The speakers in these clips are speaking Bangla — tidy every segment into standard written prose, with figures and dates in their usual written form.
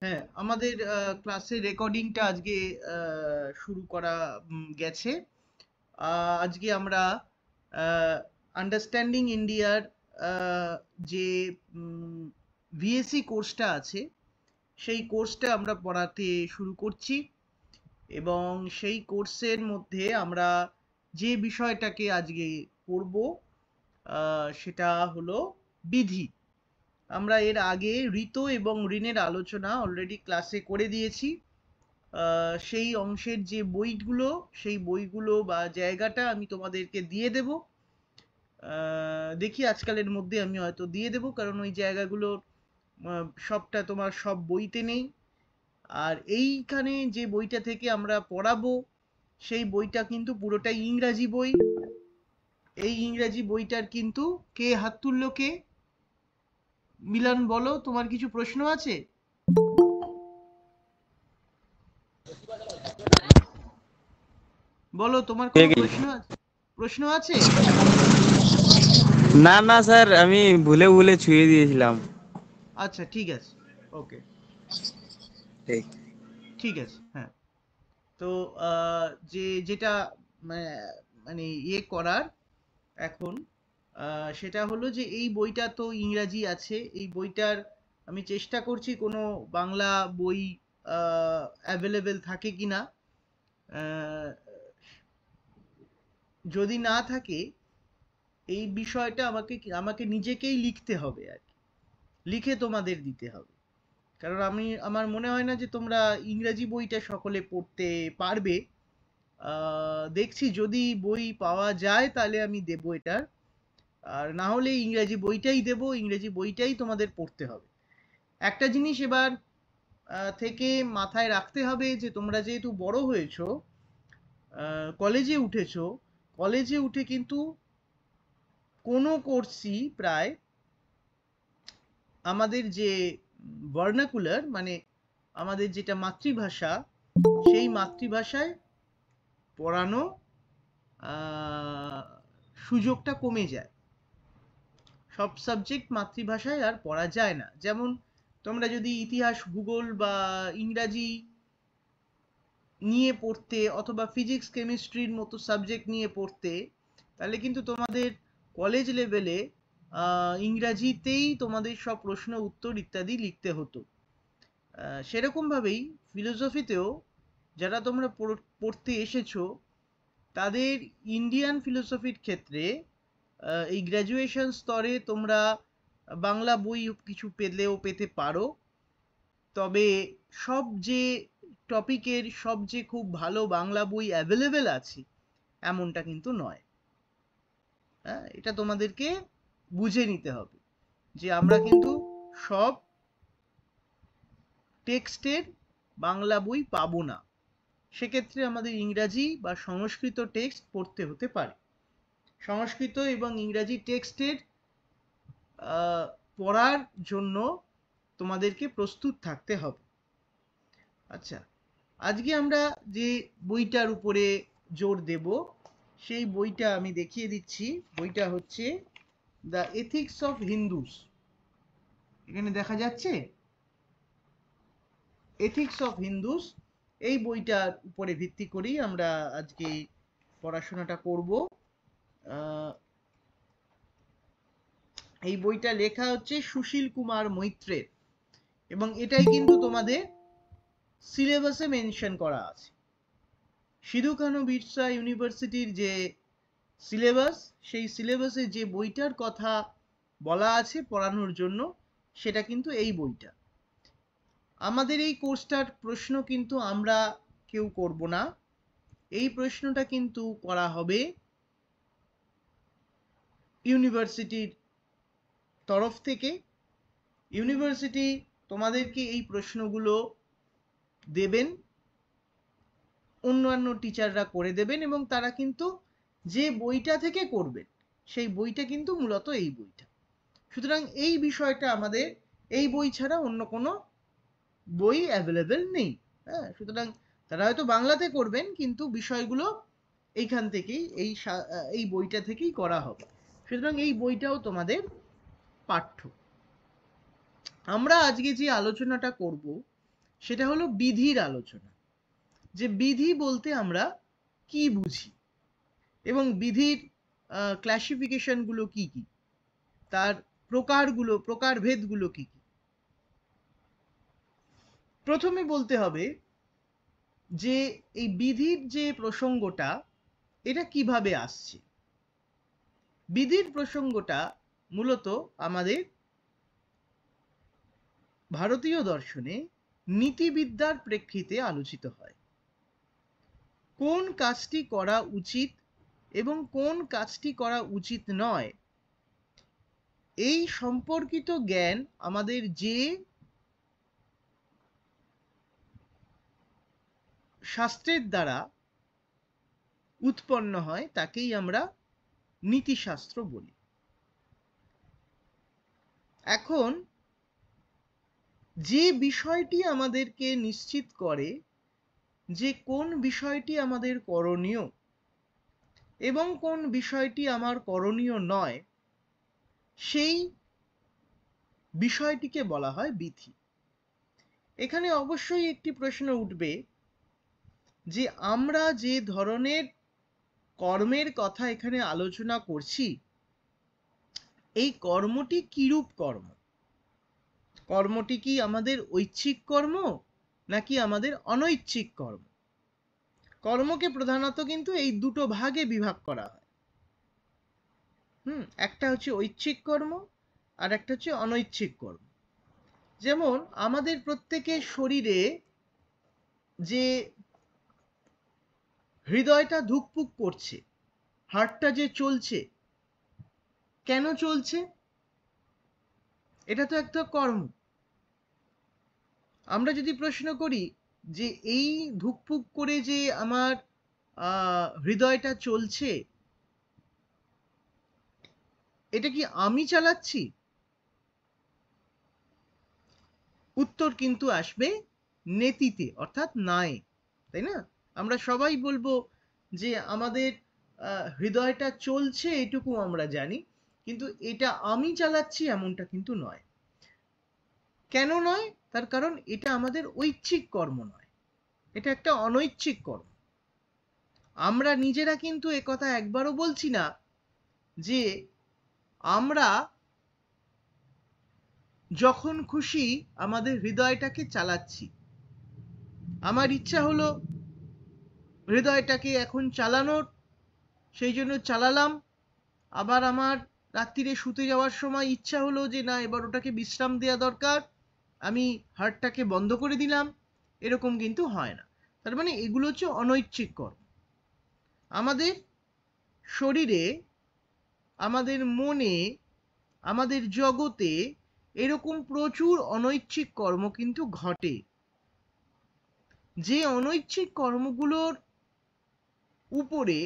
হ্যাঁ, আমাদের ক্লাসের রেকর্ডিংটা আজকে শুরু করা গেছে। আজকে আমরা আন্ডারস্ট্যান্ডিং ইন্ডিয়ার যে ভিএসসি কোর্সটা আছে সেই কোর্সটা আমরা পড়াতে শুরু করছি, এবং সেই কোর্সের মধ্যে আমরা যে বিষয়টাকে আজকে পড়ব সেটা হলো বিধি। আমরা এর আগে ঋত এবং ঋণের আলোচনা অলরেডি ক্লাসে করে দিয়েছি। সেই অংশের যে বইগুলো, সেই বইগুলো বা জায়গাটা আমি তোমাদেরকে দিয়ে দেব। দেখি আজকালের মধ্যে আমি হয়তো দিয়ে দেব, কারণ ওই জায়গাগুলো সবটা তোমার সব বইতে নেই। আর এইখানে যে বইটা থেকে আমরা পড়াবো সেই বইটা কিন্তু পুরোটাই ইংরাজি বই। এই ইংরাজি বইটার কিন্তু কে হাত তুললো? কে? মিলন, বলো, তোমার কিছু প্রশ্ন আছে? বলো, তোমার কোনো প্রশ্ন আছে? প্রশ্ন আছে? না না স্যার, আমি ভুলে ভুলে ছুঁয়ে দিয়েছিলাম। আচ্ছা, ঠিক আছে, ওকে, ঠিক। ঠিক আছে। হ্যাঁ, তো যেটা মানে ইয়ে করার এখন সেটা হলো যে এই বইটা তো ইংরাজি আছে। এই বইটার আমি চেষ্টা করছি কোনো বাংলা বই অ্যাভেলেবেল থাকে কিনা। আহ, যদি না থাকে, এই বিষয়টা আমাকে আমাকে নিজেকেই লিখতে হবে আর কি, লিখে তোমাদের দিতে হবে। কারণ আমার মনে হয় না যে তোমরা ইংরাজি বইটা সকলে পড়তে পারবে। দেখছি যদি বই পাওয়া যায় তাহলে আমি দেবো এটার, আর না হলে ইংরাজি বইটাই দেবো, ইংরেজি বইটাই তোমাদের পড়তে হবে। একটা জিনিস এবার থেকে মাথায় রাখতে হবে যে তোমরা যেহেতু বড় হয়েছো, কলেজে উঠেছো, কলেজে উঠে কিন্তু কোনো কোর্সই প্রায় আমাদের যে ভার্নাকুলার, মানে আমাদের যেটা মাতৃভাষা, সেই মাতৃভাষায় পড়ানো সুযোগটা কমে যায়। সব সাবজেক্ট মাতৃভাষায় আর পড়া যায় না। যেমন তোমরা যদি ইতিহাস, ভূগোল বা ইংরাজি নিয়ে পড়তে, অথবা ফিজিক্স কেমিস্ট্রির মতো সাবজেক্ট নিয়ে পড়তে, তাহলে কিন্তু তোমাদের কলেজ লেভেলে ইংরাজিতেই তোমাদের সব প্রশ্ন উত্তর ইত্যাদি লিখতে হতো। সেরকমভাবেই ফিলোসফিতেও যারা তোমরা পড়তে এসেছো, তাদের ইন্ডিয়ান ফিলোসফির ক্ষেত্রে এই গ্র্যাজুয়েশন স্তরে তোমরা বাংলা বই কিছু পেলেও পেতে পারো। তবে সব যে টপিকের সব যে খুব ভালো বাংলা বই অ্যাভেলেবেল আছে এমনটা কিন্তু নয়। হ্যাঁ, এটা তোমাদেরকে বুঝে নিতে হবে যে আমরা কিন্তু সব টেক্সটের বাংলা বই পাবো না। সেক্ষেত্রে আমাদের ইংরাজি বা সংস্কৃত টেক্সট পড়তে হতে পারে। সংস্কৃত এবং ইংরাজি টেক্সটের পড়ার জন্য তোমাদেরকে প্রস্তুত থাকতে হবে। আচ্ছা, আজকে আমরা যে বইটার উপরে জোর দেব সেই বইটা আমি দেখিয়ে দিচ্ছি। বইটা হচ্ছে দ্য এথিক্স অফ হিন্দুস। এখানে দেখা যাচ্ছে এথিক্স অফ হিন্দুস। এই বইটার উপরে ভিত্তি করেই আমরা আজকে পড়াশোনাটা করব। এই বইটা লেখা হচ্ছে সুশীল কুমার মৈত্রের, এবং এটাই কিন্তু তোমাদের সিলেবাসে মেনশন করা আছে। সিধু কানু বিরসা ইউনিভার্সিটির যে সিলেবাস, সেই সিলেবাসে যে বইটার কথা বলা আছে পড়ানোর জন্য, সেটা কিন্তু এই বইটা। আমাদের এই কোর্সটার প্রশ্ন কিন্তু আমরা কেউ করব না। এই প্রশ্নটা কিন্তু করা হবে ইউনিভার্সিটির তরফ থেকে। ইউনিভার্সিটি তোমাদেরকে এই প্রশ্নগুলো দেবেন, অন্যান্য টিচাররা করে দেবেন, এবং তারা কিন্তু যে বইটা থেকে করবেন সেই বইটা কিন্তু মূলত এই বইটা। সুতরাং এই বিষয়টা আমাদের এই বই ছাড়া অন্য কোনো বই অ্যাভেলেবেল নেই। হ্যাঁ, সুতরাং তারা হয়তো বাংলাতে করবেন, কিন্তু বিষয়গুলো এইখান থেকেই এই বইটা থেকেই করা হবে। সুতরাং এই বইটাও তোমাদের পাঠ্য। আমরা আজকে যে আলোচনাটা করব সেটা হলো বিধির আলোচনা, যে বিধি বলতে আমরা কি বুঝি এবং বিধির ক্লাসিফিকেশনগুলো কি কি, তার প্রকারভেদগুলো কি কি। প্রথমে বলতে হবে যে এই বিধির যে প্রসঙ্গটা, এটা কিভাবে আসছে। বিধির প্রসঙ্গটা মূলত আমাদের ভারতীয় দর্শনে নীতিবিদ্যার প্রেক্ষিতে আলোচিত হয়। কোন কাজটি করা উচিত এবং কোন কাজটি করা উচিত নয়, এই সম্পর্কিত জ্ঞান আমাদের যে শাস্ত্রের দ্বারা উৎপন্ন হয় তাকেই আমরা নীতিশাস্ত্র বলি। এখন যে বিষয়টি আমাদেরকে নিশ্চিত করে যে কোন বিষয়টি আমাদের করণীয় এবং কোন বিষয়টি আমার করণীয় নয়, সেই বিষয়টিকে বলা হয় বিধি। এখানে অবশ্যই একটি প্রশ্ন উঠবে যে আমরা যে ধরনের কর্মের কথা এখানে আলোচনা করছি, এই কর্মটি কিরূপ কর্ম? কর্মটি কি আমাদের ঐচ্ছিক কর্ম নাকি আমাদের অনৈচ্ছিক কর্ম? কর্মকে প্রধানত কিন্তু এই দুটো ভাগে বিভাগ করা হয়। একটা হচ্ছে ঐচ্ছিক কর্ম আর একটা হচ্ছে অনৈচ্ছিক কর্ম। যেমন আমাদের প্রত্যেকের শরীরে যে হৃদয়টা ধুকপুক করছে, হার্টটা যে চলছে, কেন চলছে? এটা তো একটা কর্ম। আমরা যদি প্রশ্ন করি যে এই ধুকপুক করে যে আমার হৃদয়টা চলছে, এটা কি আমি চালাচ্ছি? উত্তর কিন্তু আসবে নেতিতে, অর্থাৎ নাই, তাই না? আমরা সবাই বলবো যে আমাদের হৃদয়টা চলছে, এটুকু আমরা জানি, কিন্তু এটা আমি চালাচ্ছি এমনটা কিন্তু নয়। কেন নয়? তার কারণ এটা আমাদের ঐচ্ছিক কর্ম নয়, এটা একটা অনৈচ্ছিক কর্ম। আমরা নিজেরা কিন্তু একথা একবারও বলছি না যে আমরা যখন খুশি আমাদের হৃদয়টাকে চালাচ্ছি। আমার ইচ্ছা হলো হৃদয়টাকে এখন চালানোর, সেই জন্য চালালাম। আবার আমার রাত্রিরে শুতে যাওয়ার সময় ইচ্ছা হলো যে না, এবার ওটাকে বিশ্রাম দেওয়া দরকার, আমি হার্টটাকে বন্ধ করে দিলাম। এরকম কিন্তু হয় না। তার মানে এগুলো হচ্ছে অনৈচ্ছিক কর্ম। আমাদের শরীরে, আমাদের মনে, আমাদের জগতে এরকম প্রচুর অনৈচ্ছিক কর্ম কিন্তু ঘটে, যে অনৈচ্ছিক কর্মগুলোর উপরে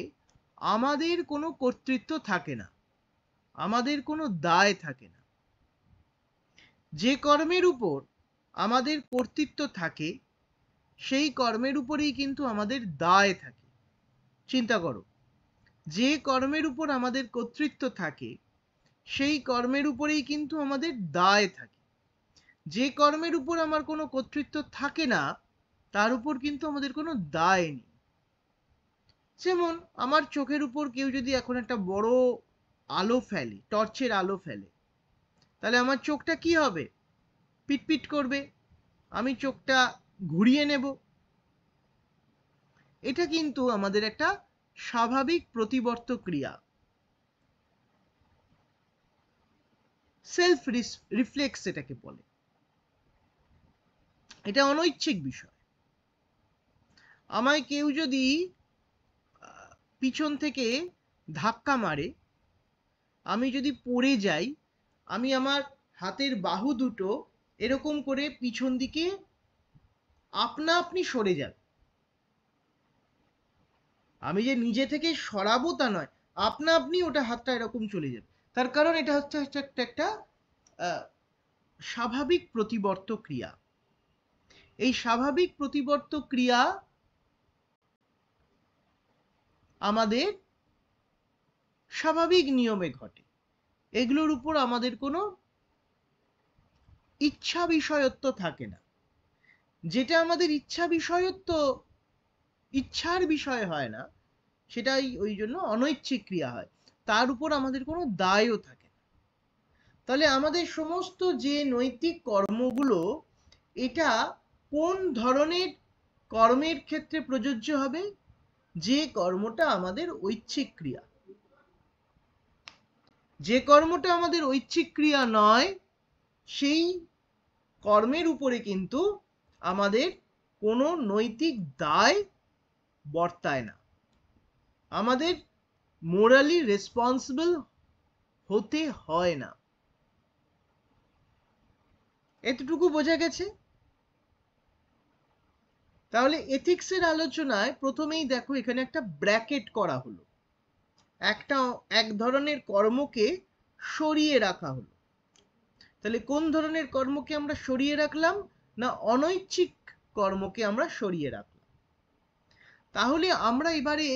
আমাদের কোনো কর্তৃত্ব থাকে না, আমাদের কোনো দায় থাকে না। যে কর্মের উপর আমাদের কর্তৃত্ব থাকে, সেই কর্মের উপরেই কিন্তু আমাদের দায় থাকে। চিন্তা করো, যে কর্মের উপর আমাদের কর্তৃত্ব থাকে, সেই কর্মের উপরেই কিন্তু আমাদের দায় থাকে। যে কর্মের উপর আমার কোনো কর্তৃত্ব থাকে না, তার উপর কিন্তু আমাদের কোনো দায় নেই। যেমন আমার চোখের উপর কেউ যদি এখন একটা বড় আলো ফেলে, টর্চের আলো ফেলে, তাহলে আমার চোখটা কি হবে? পিটপিট করবে, আমি চোখটা ঘুরিয়ে নেব। এটা কিন্তু আমাদের একটা স্বাভাবিক প্রতিবর্ত ক্রিয়া, সেলফ রিফ্লেক্স এটাকে বলে। এটা অনৈচ্ছিক বিষয়। আমায় কেউ যদি পিছন থেকে ধাক্কা মারে, আমি যদি পড়ে যাই, আমি আমার হাতের বাহু দুটো এরকম করে পিছন দিকে আপনা আপনি সরে যাবে। আমি যে নিজে থেকে সরাবো তা নয়, আপনা আপনি ওটা হাতটা এরকম চলে যাবে। তার কারণ এটা হচ্ছে একটা স্বাভাবিক প্রতিবর্ত ক্রিয়া। এই স্বাভাবিক প্রতিবর্ত ক্রিয়া আমাদের স্বাভাবিক নিয়মে ঘটে। এগুলোর উপর আমাদের কোনো ইচ্ছা বিষয়ত্ব থাকে না। যেটা আমাদের ইচ্ছা বিষয়ত্ব, ইচ্ছার বিষয় হয় না, সেটাই ওই জন্য অনৈচ্ছিক ক্রিয়া হয়, তার উপর আমাদের কোনো দায়ও থাকে না। তাহলে আমাদের সমস্ত যে নৈতিক কর্মগুলো, এটা কোন ধরনের কর্মের ক্ষেত্রে প্রযোজ্য হবে? যে কর্মটা আমাদের ঐচ্ছিক ক্রিয়া। যে কর্মটা আমাদের ঐচ্ছিক ক্রিয়া নয়, সেই কর্মের উপরে কিন্তু আমাদের কোনো নৈতিক দায় বর্তায় না। আমাদের মোরালি রেসপন্সিবল হতে হয় না। এতটুকু বোঝা গেছে? তাহলে এথিক্সের আলোচনায় প্রথমেই দেখো এখানে একটা ব্র্যাকেট করা হলো, এক ধরনের কর্মকে সরিয়ে রাখা হলো। তাহলে কোন ধরনের কর্মকে আমরা সরিয়ে রাখলাম? না, অনৈচ্ছিক কর্মকে আমরা সরিয়ে রাখলাম। তাহলে আমরা এবারে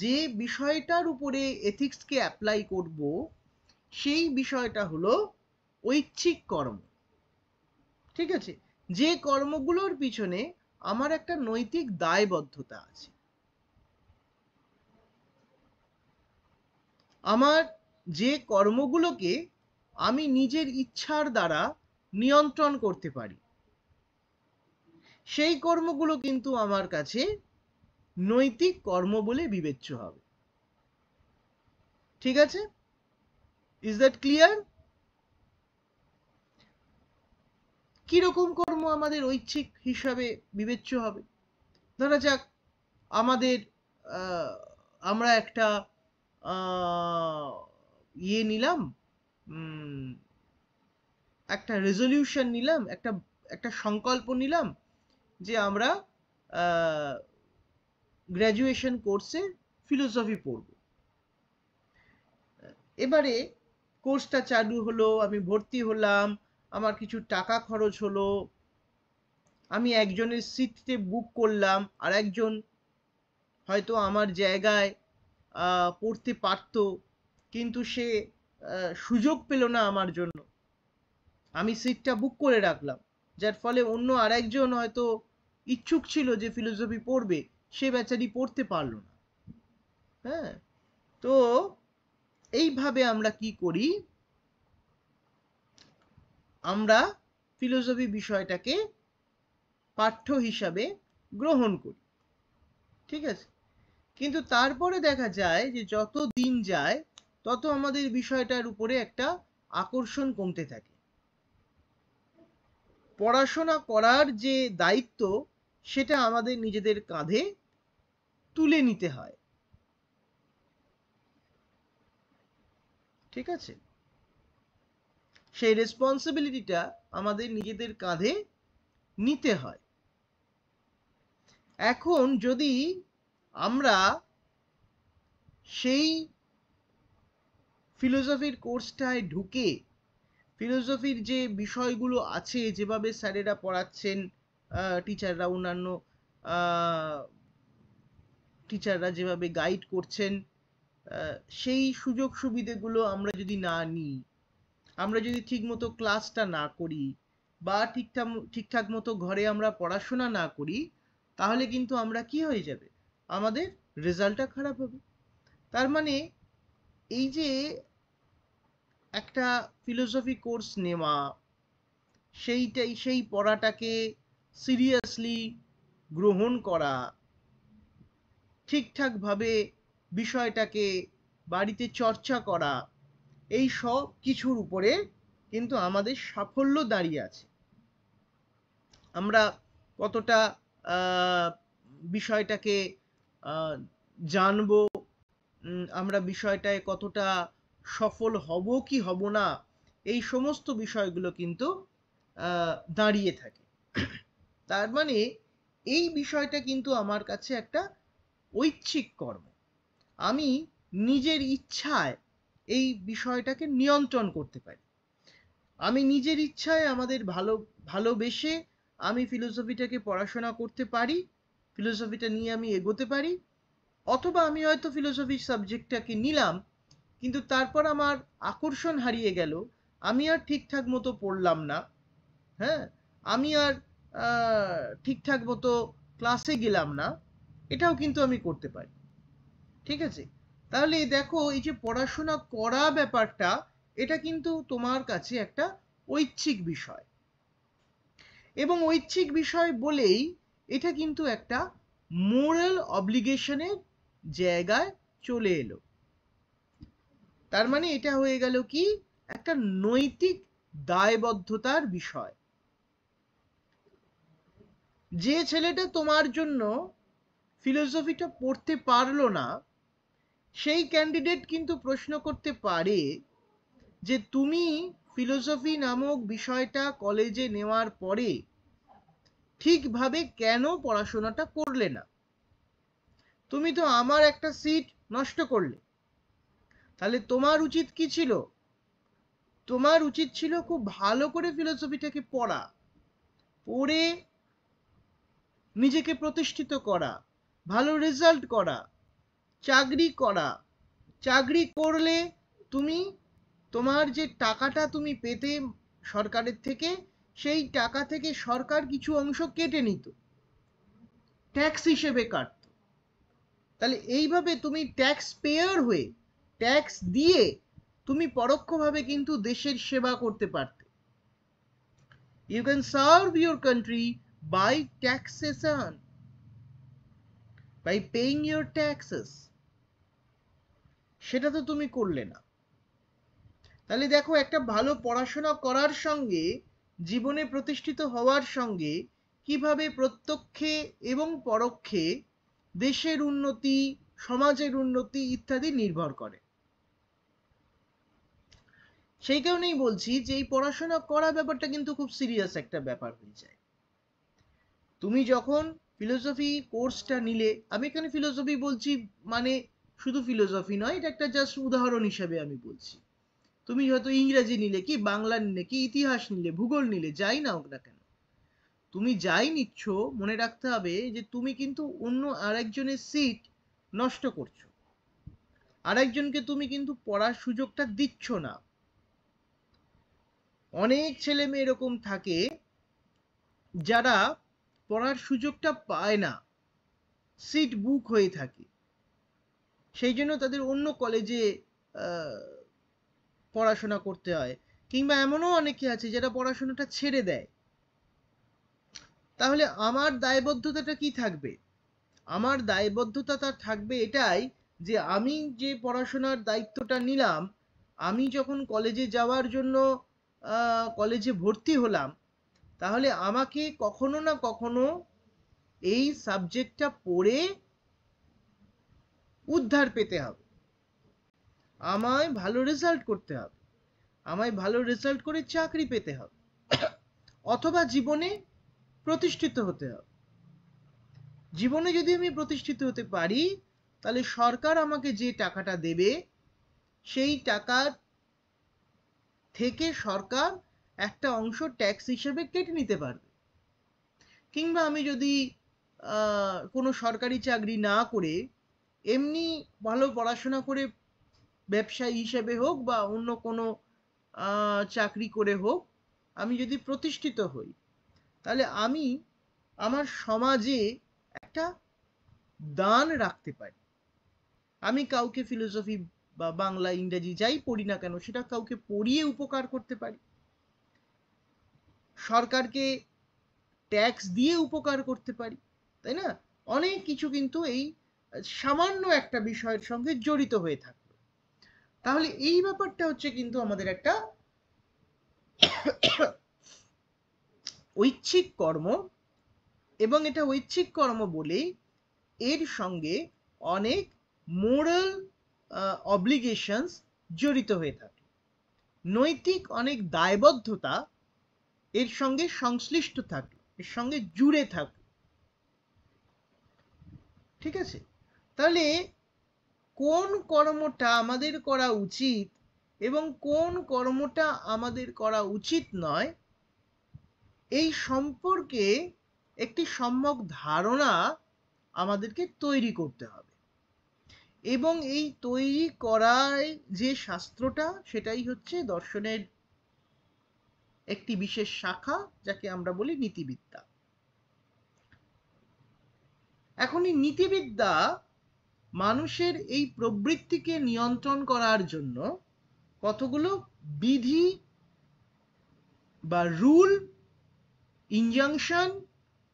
যে বিষয়টার উপরে এথিক্সকে অ্যাপ্লাই করব, সেই বিষয়টা হলো ঐচ্ছিক কর্ম। ঠিক আছে? যে কর্মগুলোর পিছনে আমার একটা নৈতিক দায়বদ্ধতা আছে। আমার যে কর্মগুলোকে আমি নিজের ইচ্ছার দ্বারা নিয়ন্ত্রণ করতে পারি, সেই কর্মগুলো কিন্তু আমার কাছে নৈতিক কর্ম বলে বিবেচ্য হবে। ঠিক আছে? Is that clear? কিরকম কর্ম আমাদের ঐচ্ছিক হিসাবে বিবেচ্য হবে? ধরা যাক আমাদের আমরা একটা ইয়ে নিলাম, একটা রেজলিউশন নিলাম, একটা সংকল্প নিলাম যে আমরা গ্র্যাজুয়েশন কোর্সে ফিলোসফি পড়ব। এবারে কোর্সটা চালু হলো, আমি ভর্তি হলাম, আমার কিছু টাকা খরচ হলো, আমি একজনের সিটে বুক করলাম, আর একজন হয়তো আমার জায়গায় পড়তে পারতো, কিন্তু সে সুযোগ পেল না আমার জন্য। আমি সিটটা বুক করে রাখলাম, যার ফলে অন্য আরেকজন হয়তো ইচ্ছুক ছিল যে ফিলোসফি পড়বে, সে বেচারি পড়তে পারলো না। হ্যাঁ, তো এইভাবে আমরা কি করি? আমরা ফিলোসফি বিষয়টাকে পাঠ্য হিসাবে গ্রহণ করি। ঠিক আছে? কিন্তু তারপরে দেখা যায় যে যত দিন যায় তত আমাদের বিষয়টার উপরে একটা আকর্ষণ কমতে থাকে। পড়াশোনা করার যে দায়িত্ব, সেটা আমাদের নিজেদের কাঁধে তুলে নিতে হয়। ঠিক আছে? সেই রেসপন্সিবিলিটিটা আমাদের নিজেদের কাঁধে নিতে হয়। এখন যদি আমরা সেই ফিলোসফির কোর্সটায় ঢুকে ফিলোসফির যে বিষয়গুলো আছে, যেভাবে স্যারেরা পড়াচ্ছেন, টিচাররা, অন্যান্য টিচাররা যেভাবে গাইড করছেন, সেই সুযোগ সুবিধেগুলো আমরা যদি না নিই, আমরা যদি ঠিকমতো ক্লাসটা না করি, বা ঠিকঠাক মতো ঘরে আমরা পড়াশোনা না করি, তাহলে কিন্তু আমরা কি হয়ে যাবে? আমাদের রেজাল্টটা খারাপ হবে। তার মানে এই যে একটা ফিলোসফি কোর্স নেওয়া, সেই পড়াটাকে সিরিয়াসলি গ্রহণ করা, ঠিকঠাকভাবে বিষয়টাকে বাড়িতে চর্চা করা, এই সব কিছুর উপরে কিন্তু আমাদের সাফল্য দাঁড়িয়ে আছে। আমরা কতটা বিষয়টাকে জানবো, আমরা বিষয়টায় কতটা সফল হব কি হব না, এই সমস্ত বিষয়গুলো কিন্তু দাঁড়িয়ে থাকে। তার মানে এই বিষয়টা কিন্তু আমার কাছে একটা ঐচ্ছিক কর্ম। আমি নিজের ইচ্ছায় এই বিষয়টাকে নিয়ন্ত্রণ করতে পারি। আমি নিজের ইচ্ছায় আমাদের ভালোবেসে আমি ফিলোসফিটাকে পড়াশোনা করতে পারি, ফিলোসফিটা নিয়ে আমি এগোতে পারি। অথবা আমি হয়তো ফিলোসফি সাবজেক্টটাকে নিলাম, কিন্তু তারপর আমার আকর্ষণ হারিয়ে গেল, আমি আর ঠিকঠাক মতো পড়লাম না। হ্যাঁ, আমি আর ঠিকঠাক মতো ক্লাসে গেলাম না, এটাও কিন্তু আমি করতে পারি। ঠিক আছে? তাহলে দেখো এই যে পড়াশোনা করা ব্যাপারটা, এটা কিন্তু তোমার কাছে একটা ঐচ্ছিক বিষয়, এবং ঐচ্ছিক বিষয় বলেই এটা কিন্তু একটা মোরাল অব্লিগেশনের জায়গায় চলে এলো। তার মানে এটা হয়ে গেল কি একটা নৈতিক দায়বদ্ধতার বিষয়। যে ছেলেটা তোমার জন্য ফিলোসফিটা পড়তে পারলো না, সেই ক্যান্ডিডেট কিন্তু প্রশ্ন করতে পারে যে তুমি ফিলোসফি নামক বিষয়টা কলেজে নেওয়ার পরে ঠিকভাবে কেন পড়াশোনাটা করলে না? তুমি তো আমার একটা সিট নষ্ট করলে। তাহলে তোমার উচিত কি ছিল? তোমার উচিত ছিল খুব ভালো করে ফিলোসফিটাকে পড়া, পড়ে নিজেকে প্রতিষ্ঠিত করা, ভালো রেজাল্ট করা, চাকরি করা। চাকরি করলে তুমি তোমার যে টাকাটা তুমি পেতে সরকারের থেকে, সেই টাকা থেকে সরকার কিছু অংশ কেটে নিত, ট্যাক্স হিসেবে কাটত। তাহলে এইভাবে তুমি ট্যাক্স পেয়ার হয়ে ট্যাক্স দিয়ে তুমি পরোক্ষভাবে কিন্তু দেশের সেবা করতে পারতে। You can serve your country by taxation, by paying your taxes. সেটা তো তুমি করলে না। তাহলে দেখো, একটা ভালো পড়াশোনা করার সঙ্গে জীবনে প্রতিষ্ঠিত হওয়ার সঙ্গে কিভাবে প্রত্যক্ষে এবং পরোক্ষে দেশের উন্নতি, সমাজের উন্নতি ইত্যাদি নির্ভর করে। সেই কারণেই বলছি যে এই পড়াশোনা করা ব্যাপারটা কিন্তু খুব সিরিয়াস একটা ব্যাপার হয়ে যায়। তুমি যখন ফিলোসফি কোর্সটা নিলে, আমি এখানে ফিলোসফি বলছি মানে শুধু ফিলোসফি নয়, এটা একটা জাস্ট উদাহরণ হিসেবে আমি বলছি। তুমি হয়তো ইংরেজি নিলে, কি বাংলা নিলে, কি ইতিহাস নিলে, ভূগোল নিলে, যাই না হোক না কেন, তুমি যাই নিচ্ছ, মনে রাখতে হবে যে তুমি কিন্তু অন্য আরেকজনের সিট নষ্ট করছো, আরেকজনকে তুমি কিন্তু পড়ার সুযোগটা দিচ্ছ না। অনেক ছেলে মেয়ে এরকম থাকে যারা পড়ার সুযোগটা পায় না, সিট বুক হয়ে থাকে, সেই জন্য তাদের অন্য কলেজে পড়াশোনা করতে হয়। কিংবা এমনও অনেকে আছে যারা পড়াশোনাটা ছেড়ে দেয়। তাহলে আমার দায়বদ্ধতাটা কি থাকবে? আমার দায়বদ্ধতা তার থাকবে এটাই যে আমি যে পড়াশোনার দায়িত্বটা নিলাম, আমি যখন কলেজে যাওয়ার জন্য কলেজে ভর্তি হলাম, তাহলে আমাকে কখনো না কখনো এই সাবজেক্টটা পড়ে উদ্ধার পেতে হবে, আমায় ভালো রেজাল্ট করতে হবে, আমায় ভালো রেজাল্ট করে চাকরি পেতে হবে, অথবা জীবনে প্রতিষ্ঠিত হতে হবে। জীবনে যদি আমি প্রতিষ্ঠিত হতে পারি, তাহলে সরকার আমাকে যে টাকাটা দেবে, সেই টাকার থেকে সরকার একটা অংশ ট্যাক্স হিসেবে কেটে নিতে পারবে। কিংবা আমি যদি কোনো সরকারি চাকরি না করে এমনি ভালো পড়াশোনা করে ব্যবসায়ী হিসেবে হোক বা অন্য কোনো চাকরি করে হোক, আমি যদি প্রতিষ্ঠিত হই, তাহলে আমি আমার সমাজে একটা দান রাখতে পারি। আমি কাউকে ফিলোসফি বা বাংলা, ইংরেজি যাই পড়ি না কেন, সেটা কাউকে পড়িয়ে উপকার করতে পারি, সরকারকে ট্যাক্স দিয়ে উপকার করতে পারি, তাই না? অনেক কিছু কিন্তু এই সামান্য একটা বিষয়ের সঙ্গে জড়িত হয়ে থাকবে। তাহলে এই ব্যাপারটা হচ্ছে কিন্তু আমাদের একটা ঐচ্ছিক কর্ম, এবং এটা ঐচ্ছিক কর্ম বলেই এর সঙ্গে অনেক মোরাল অব্লিগেশনস জড়িত হয়ে থাকে, নৈতিক অনেক দায়বদ্ধতা এর সঙ্গে সংশ্লিষ্ট থাকে, এর সঙ্গে জুড়ে থাকে। ঠিক আছে? তাহলে কোন কর্মটা আমাদের করা উচিত এবং কোন কর্মটা আমাদের করা উচিত নয়, এই সম্পর্কে একটি সম্যক ধারণা আমাদেরকে তৈরি করতে হবে। এবং এই তৈরি করায় যে শাস্ত্রটা, সেটাই হচ্ছে দর্শনের একটি বিশেষ শাখা, যাকে আমরা বলি নীতিবিদ্যা। এখন এই নীতিবিদ্যা মানুষের এই প্রবৃত্তিকে নিয়ন্ত্রণ করার জন্য কতগুলো বিধি বা রুল, ইনজাংশন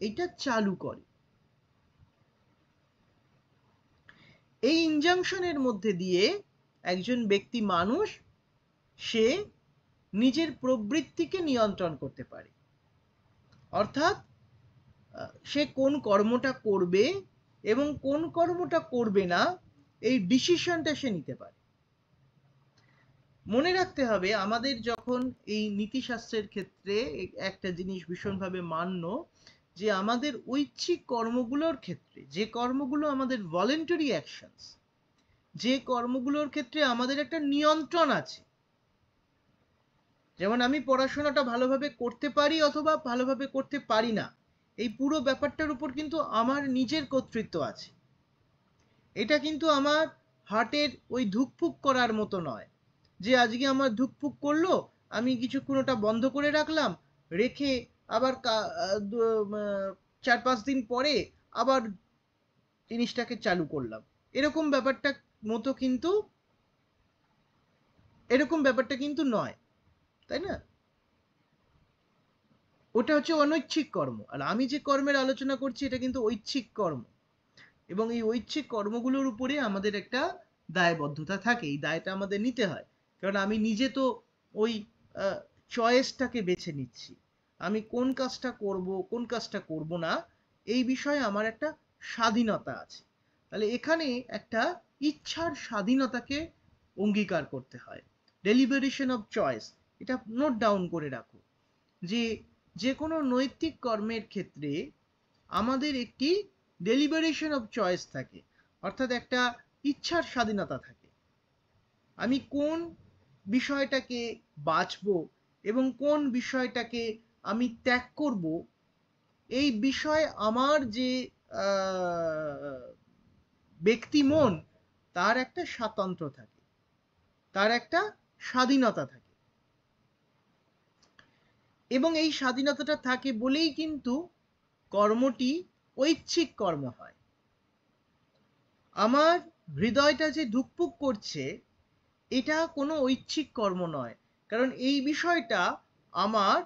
এটা চালু করে। এই ইনজাংশনের মধ্যে দিয়ে একজন ব্যক্তি মানুষ সে নিজের প্রবৃত্তিকে নিয়ন্ত্রণ করতে পারে। অর্থাৎ সে কোন কর্মটা করবে এবং কোন কর্মটা করবে না এই ডিসিশনটা সে নিতে পারে। মনে রাখতে হবে আমাদের যখন এই নীতিশাস্ত্রের ক্ষেত্রে একটা জিনিস ভীষণভাবে মান্য, যে আমাদের ঐচ্ছিক কর্মগুলোর ক্ষেত্রে, যে কর্মগুলো আমাদের ভলেন্টারি অ্যাকশনস, যে কর্মগুলোর ক্ষেত্রে আমাদের একটা নিয়ন্ত্রণ আছে, যেমন আমি পড়াশোনাটা ভালোভাবে করতে পারি অথবা ভালোভাবে করতে পারি না, এই পুরো ব্যাপারটার উপর কিন্তু আমার নিজের কর্তৃত্ব আছে। এটা কিন্তু আমার হার্টের ওই ধুকফুক করার মতো নয়, যে আজকে আমার ধুকফুক করলো, আমি কিছুক্ষণ ওটা বন্ধ করে রাখলাম, রেখে আবার 4-5 দিন পরে আবার জিনিসটাকে চালু করলাম। এরকম ব্যাপারটা মতো কিন্তু এরকম ব্যাপারটা কিন্তু নয়, তাই না? ওটা হচ্ছে অনৈচ্ছিক কর্ম, আর আমি যে কর্মের আলোচনা করছি এটা কিন্তু ঐচ্ছিক কর্ম। এবং এই ঐচ্ছিক কর্মগুলোর উপরে আমাদের একটা দায়বদ্ধতা থাকে, এই দায়টা আমাদের নিতে হয়। কারণ আমি নিজে তো ওই চয়েসটাকে বেছে নিচ্ছি, আমি কোন কাজটা করব কোন কাজটা করব না, এই বিষয়ে আমার একটা স্বাধীনতা আছে। তাহলে এখানে একটা ইচ্ছার স্বাধীনতাকে অঙ্গীকার করতে হয়। ডেলিবারেশন অফ চয়েস, এটা নোট ডাউন করে রাখো, যে যে কোনো নৈতিক কর্মের ক্ষেত্রে আমাদের একটি ডেলিবারেশন অফ চয়েস থাকে, অর্থাৎ একটা ইচ্ছার স্বাধীনতা থাকে। আমি কোন বিষয়টাকে বাছবো এবং কোন বিষয়টাকে আমি ত্যাগ করব, এই বিষয়ে আমার যে ব্যক্তি মন, তার একটা স্বাতন্ত্র্য থাকে, তার একটা স্বাধীনতা থাকে। এবং এই স্বাধীনতাটা থাকে বলেই কিন্তু কর্মটি ঐচ্ছিক কর্ম হয়। আমার হৃদয়টা যে ধুকপুক করছে, এটা কোনো ঐচ্ছিক কর্ম নয়, কারণ এই বিষয়টা আমার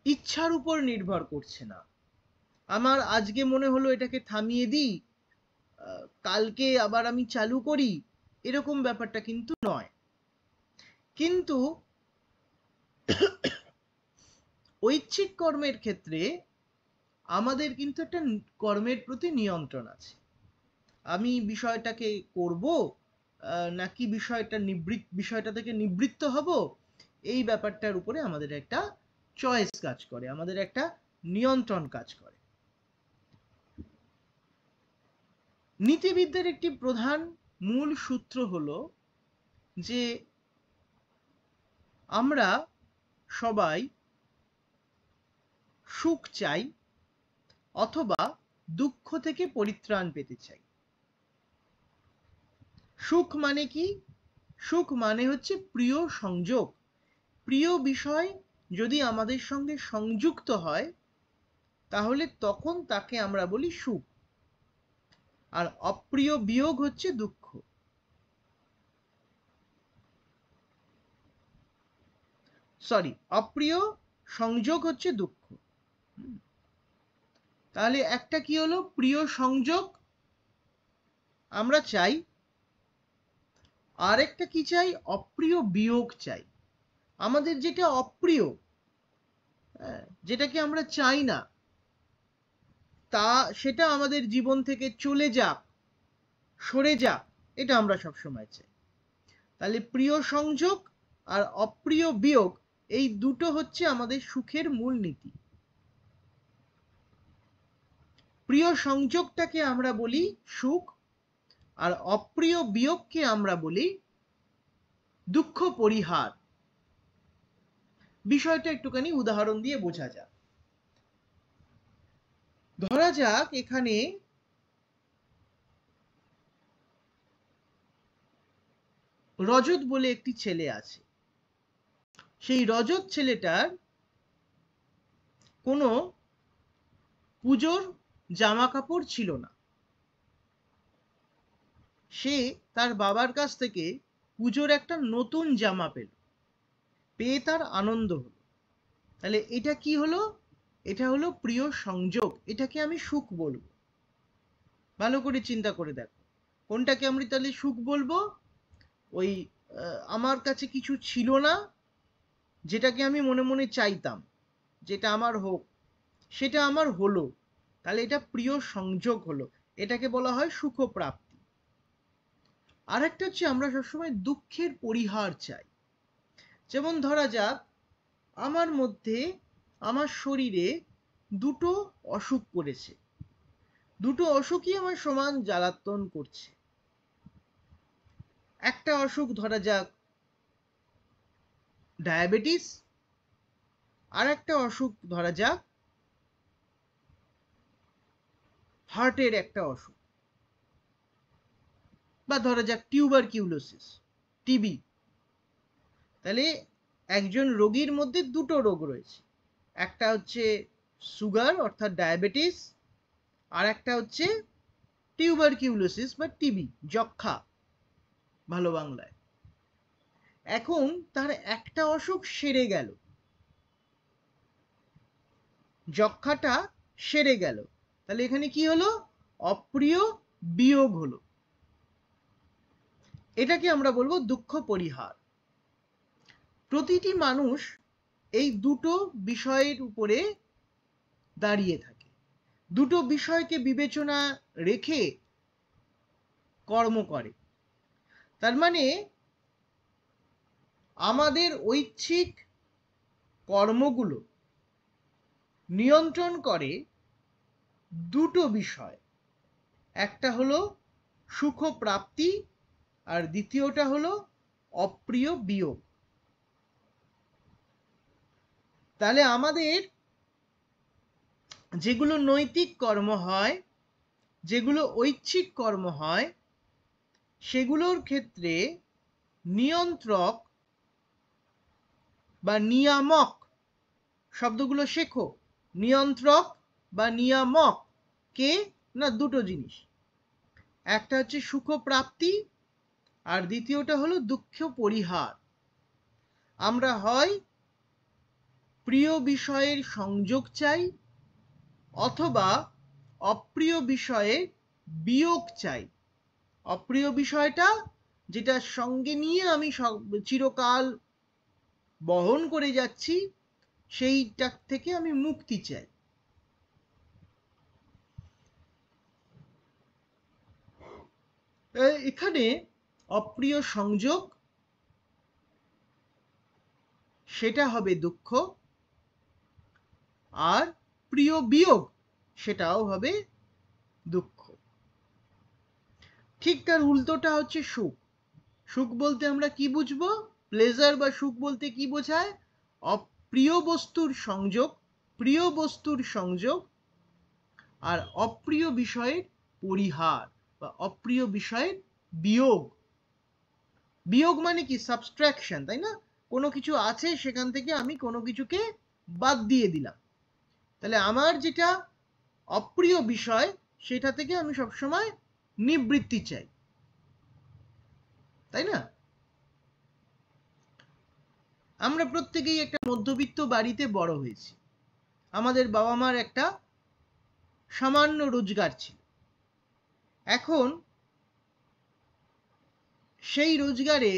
ইচ্ছার উপর নির্ভর করছে না। আমার আজকে মনে হলো এটাকে থামিয়ে দিই, কালকে আবার আমি চালু করি, এরকম ব্যাপারটা কিন্তু নয়। কিন্তু ঐচ্ছিক কর্মের ক্ষেত্রে আমাদের কিন্তু একটা কর্মের প্রতি নিয়ন্ত্রণ আছে। আমি বিষয়টাকে করব নাকি বিষয়টা থেকে নিবৃত্ত হব, এই ব্যাপারটার উপরে আমাদের একটা চয়েস কাজ করে, আমাদের একটা নিয়ন্ত্রণ কাজ করে। নীতিবিদ্যার একটি প্রধান মূল সূত্র হলো যে আমরা সবাই সুখ চাই অথবা দুঃখ থেকে পরিত্রাণ পেতে চাই। সুখ মানে কি? সুখ মানে হচ্ছে প্রিয় সংযোগ। প্রিয় বিষয় যদি আমাদের সঙ্গে সংযুক্ত হয়, তাহলে তখন তাকে আমরা বলি সুখ। আর অপ্রিয় বিয়োগ হচ্ছে দুঃখ। সরি, অপ্রিয় সংযোগ হচ্ছে দুঃখ। তাহলে একটা কি হলো? প্রিয় সংযোগ আমরা চাই, আর একটা কি চাই? অপ্রিয় বিয়োগ চাই। আমাদের যেটা অপ্রিয়, যেটাকে আমরা চাই না, সেটা আমাদের জীবন থেকে চলে যাক, সরে যাক, এটা আমরা সবসময় চাই। তাহলে প্রিয় সংযোগ আর অপ্রিয় বিয়োগ, এই দুটো হচ্ছে আমাদের সুখের মূল নীতি। প্রিয় সংযোগটাকে আমরা বলি সুখ, আর অপ্রিয় বিয়োগকে আমরা বলি দুঃখ পরিহার। বিষয়টা একটুখানি উদাহরণ দিয়ে বোঝা যাক। ধরা যাক এখানে রজত বলে একটি ছেলে আছে। সেই রজত ছেলেটার কোনো পুজোর জামা কাপড় ছিল না, সে তার বাবার কাছ থেকে পুজোর একটা নতুন জামা পেল, পেয়ে তার আনন্দ হলো। তাহলে এটা কি হলো? এটা হলো প্রিয় সংযোগ, এটাকে আমি সুখ বলবো। ভালো করে চিন্তা করে দেখো, কোনটাকে আমরা তাহলে সুখ বলবো? ওই আমার কাছে কিছু ছিল না, যেটাকে আমি মনে মনে চাইতাম যেটা আমার হোক, সেটা আমার হলো, তাহলে এটা প্রিয় সংযোগ হলো, এটাকে বলা হয় সুখ প্রাপ্তি। আর একটা হচ্ছে আমরা সবসময় দুঃখের পরিহার চাই। যেমন ধরা যাক আমার মধ্যে, আমার শরীরে দুটো অসুখ করেছে, দুটো অসুখই আমার সমান জ্বালাতন করছে। একটা অসুখ ধরা যাক ডায়াবেটিস, আর একটা অসুখ ধরা যাক হার্টের একটা অসুখ, বা ধরা যাক টিউবারকিউলোসিস, টিবি। তাহলে একজন রোগীর মধ্যে দুটো রোগ রয়েছে, একটা হচ্ছে সুগার অর্থাৎ ডায়াবেটিস, আর একটা হচ্ছে টিউবারকিউলোসিস বা টিবি, যক্ষা ভালো বাংলায়। এখন তার একটা অসুখ সেরে গেল, যক্ষাটা সেরে গেল, তাহলে এখানে কি হলো? অপ্রিয় বিয়োগ হলো। এটাকে আমরা বলবো দুঃখ পরিহার। প্রতিটি মানুষ এই দুটো বিষয়ের উপরে দাঁড়িয়ে থাকে, দুটো বিষয়কে বিবেচনা রেখে কর্ম করে। তার মানে আমাদের ঐচ্ছিক কর্মগুলো নিয়ন্ত্রণ করে দুটো বিষয়, একটা হলো সুখ প্রাপ্তি, আর দ্বিতীয়টা হলো অপ্রিয় বিয়োগ। তাহলে আমাদের যেগুলো নৈতিক কর্ম হয়, যেগুলো ঐচ্ছিক কর্ম হয়, সেগুলোর ক্ষেত্রে নিয়ন্ত্রক বা নিয়ামক, শব্দগুলো শেখো, নিয়ন্ত্রক বা নিয়ামক কে? না, দুটো জিনিস, একটা হচ্ছে সুখ প্রাপ্তি আর দ্বিতীয়টা হলো দুঃখ পরিহার। আমরা হয় প্রিয় বিষয়ের সংযোগ চাই, অথবা অপ্রিয় বিষয়ে বিয়োগ চাই। অপ্রিয় বিষয়টা যেটা সঙ্গে নিয়ে আমি চিরকাল বহন করে যাচ্ছি, সেইটা থেকে আমি মুক্তি চাই। এখানে অপ্রিয় সংযোগ সেটা হবে দুঃখ, আর প্রিয় বিয়োগ সেটাও হবে দুঃখ। ঠিক তার উল্টোটা হচ্ছে সুখ। সুখ বলতে আমরা কি বুঝবো? প্লেজার বা সুখ বলতে কি বোঝায়? অপ্রিয় বস্তুর সংযোগ, প্রিয় বস্তুর সংযোগ, আর অপ্রিয় বিষয়ের পরিহার বা অপ্রিয় বিষয়ের বিয়োগ। বিয়োগ মানে কি? সাবস্ট্রাকশন, তাই না? কোনো কিছু আছে, সেখান থেকে আমি কোনো কিছুকে বাদ দিয়ে দিলাম। তাহলে আমার যেটা অপ্রিয় বিষয়, সেটা থেকে আমি সবসময় নিবৃত্তি চাই, তাই না? আমরা প্রত্যেকেই একটা মধ্যবিত্ত বাড়িতে বড় হয়েছি। আমাদের বাবা মার একটা সামান্য রোজগার ছিল। এখন সেই রোজগারে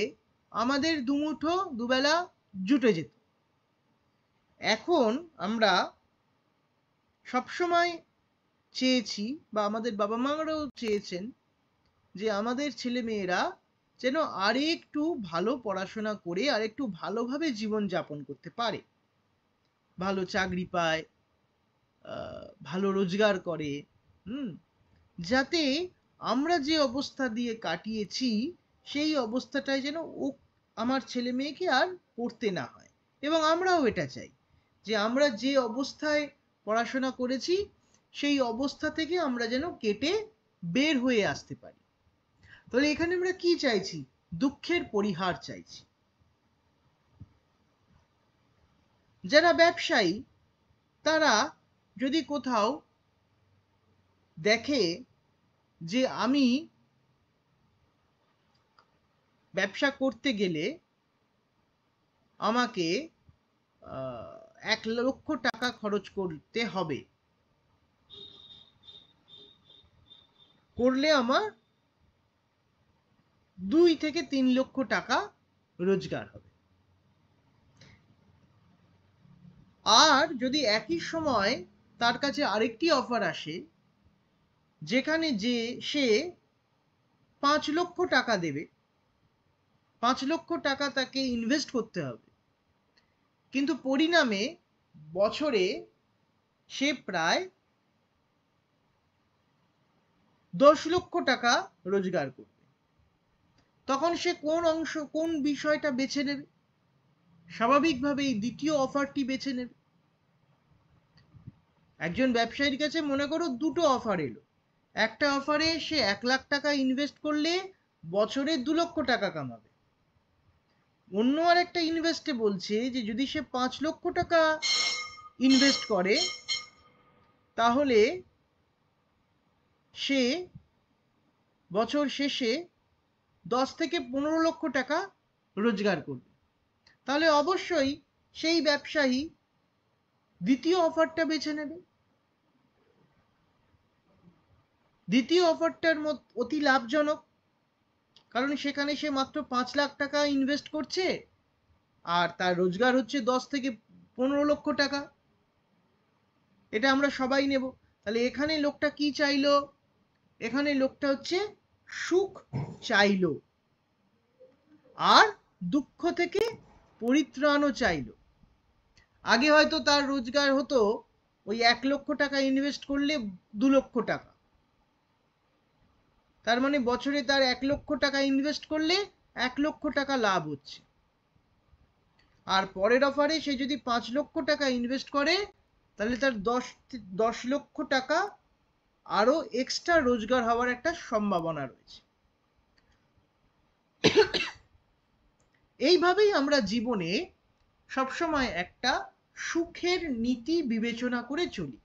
আমাদের দুমুঠো দুবেলা জুটে যেত। এখন আমরা সবসময় চেয়েছি, বা আমাদের বাবা মারাও চেয়েছেন, যে আমাদের ছেলে মেয়েরা যেন আরেকটু ভালো পড়াশোনা করে আরেকটু ভালোভাবে জীবন যাপন করতে পারে, ভালো চাকরি পায়, ভালো রোজগার করে, যাতে আমরা যে অবস্থা দিয়ে কাটিয়েছি সেই অবস্থাটায় যেন ও আমার ছেলে মেয়েকে আর পড়তে না হয়। এবং আমরাও এটা চাই যে আমরা যে অবস্থায় পড়াশোনা করেছি সেই অবস্থা থেকে আমরা যেন কেটে বের হয়ে আসতে পারি। তাহলে এখানে আমরা কি চাইছি? দুঃখের পরিহার চাইছি। যারা ব্যবসায়ী, তারা যদি কোথাও দেখে যে আমি ব্যবসা করতে গেলে আমাকে 1,00,000 টাকা খরচ করতে হবে, করলে আমার 2 থেকে 3 লক্ষ টাকা রোজগার হবে। আর যদি একই সময় তার কাছে আরেকটি অফার আসে যেখানে যে সে 5 লক্ষ টাকা দেবে, 5 লক্ষ টাকা তাকে ইনভেস্ট করতে হবে, কিন্তু পরিণামে বছরে সে প্রায় 10 লক্ষ টাকা রোজগার করবে, তখন সে কোন বিষয়টা বেছে নেবে? স্বাভাবিকভাবেই দ্বিতীয় অফারটি বেছে নেবে। একজন ব্যবসায়ীর কাছে মনে করো দুটো অফার এলো, একটা অফারে সে 1 লাখ টাকা ইনভেস্ট করলে বছরে 2 লক্ষ টাকা কামাবে, অন্য আর একটা ইনভেস্টে বলছে যে যদি সে 5 লক্ষ টাকা ইনভেস্ট করে তাহলে সে বছর শেষে 10 থেকে 15 লক্ষ টাকা রোজগার করবে। তাহলে অবশ্যই সেই ব্যবসায়ী দ্বিতীয় অফারটা বেছে নেবে। দ্বিতীয় অফারটার অতি লাভজনক, কারণ সেখানে সে মাত্র 5 লাখ টাকা ইনভেস্ট করছে আর তার রোজগার হচ্ছে 10 থেকে 15 লক্ষ টাকা। এটা আমরা সবাই নেব। তাহলে এখানে লোকটা কি চাইলো? এখানে লোকটা হচ্ছে সুখ চাইলো আর দুঃখ থেকে পরিত্রাণও চাইলো। আগে হয়তো তার রোজগার হতো ওই 1 লক্ষ টাকা ইনভেস্ট করলে 2 লক্ষ টাকা, তার মানে বছরে তার 1 লক্ষ টাকা ইনভেস্ট করলে 1 লক্ষ টাকা লাভ হচ্ছে। আর পরের অফারে সে যদি 5 লক্ষ টাকা ইনভেস্ট করে তাহলে তার 10 লক্ষ টাকা আরো এক্সট্রা রোজগার হওয়ার একটা সম্ভাবনা রয়েছে। এইভাবেই আমরা জীবনে সবসময় একটা সুখের নীতি বিবেচনা করে চলি।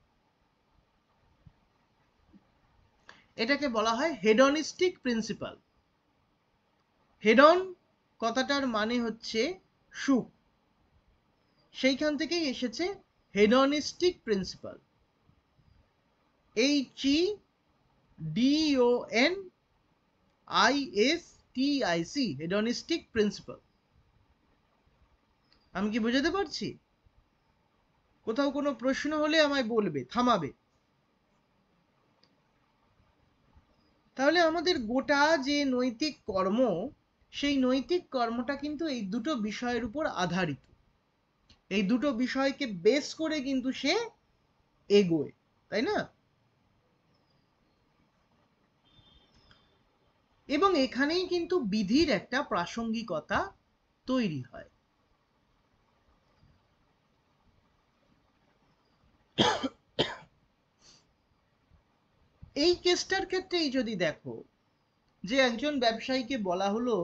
এটাকে বলা হয় হেডনিস্টিক প্রিন্সিপাল। হেডন কথাটার মানে হচ্ছে সুখ, সেইখান থেকেই এসেছে hedonistic principle. HEDONISTIC, hedonistic principle. আমি কি বোঝাতে পারছি? কোথাও কোনো প্রশ্ন হলে আমায় বলবে, থামাবে। তাহলে আমাদের গোটা যে নৈতিক কর্ম, সেই নৈতিক কর্মটা কিন্তু এই দুটো বিষয়ের উপর আধারিত। এই দুটো বিষয়কে বেস করে কিন্তু সে এগোয়, তাই না? এবং এখানেই কিন্তু বিধির একটা প্রাসঙ্গিকতা তৈরি হয়। এই কেসটার ক্ষেত্রেই যদি দেখো যে একজন ব্যবসায়ীকে বলা হলো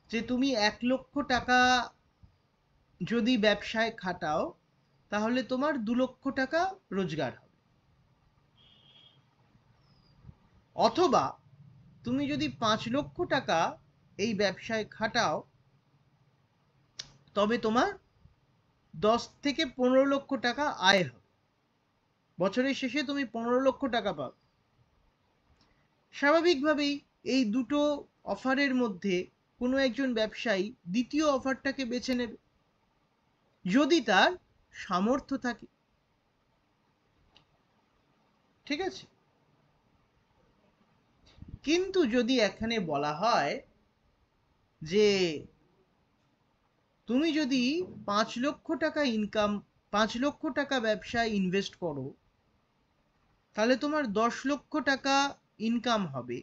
যে তুমি 1 লক্ষ টাকা যদি ব্যবসায় খাটাও তাহলে তোমার 2 লক্ষ টাকা রোজগার হবে, অথবা তুমি যদি 5 লক্ষ টাকা এই ব্যবসায় খাটাও তবে তোমার 10 থেকে 15 লক্ষ টাকা আয় হবে, বছরের শেষে তুমি 15 লক্ষ টাকা পাবে। স্বাভাবিকভাবেই এই দুটো অফারের মধ্যে কোনো একজন ব্যবসায়ী দ্বিতীয় অফারটাকে বেছে নেবে যদি তার সামর্থ্য থাকে, ঠিক আছে? কিন্তু যদি এখানে বলা হয় যে তুমি যদি 5 লক্ষ টাকা 5 লক্ষ টাকা ব্যবসায় ইনভেস্ট করো তাহলে তোমার 10 লক্ষ টাকা ইনকাম হবে,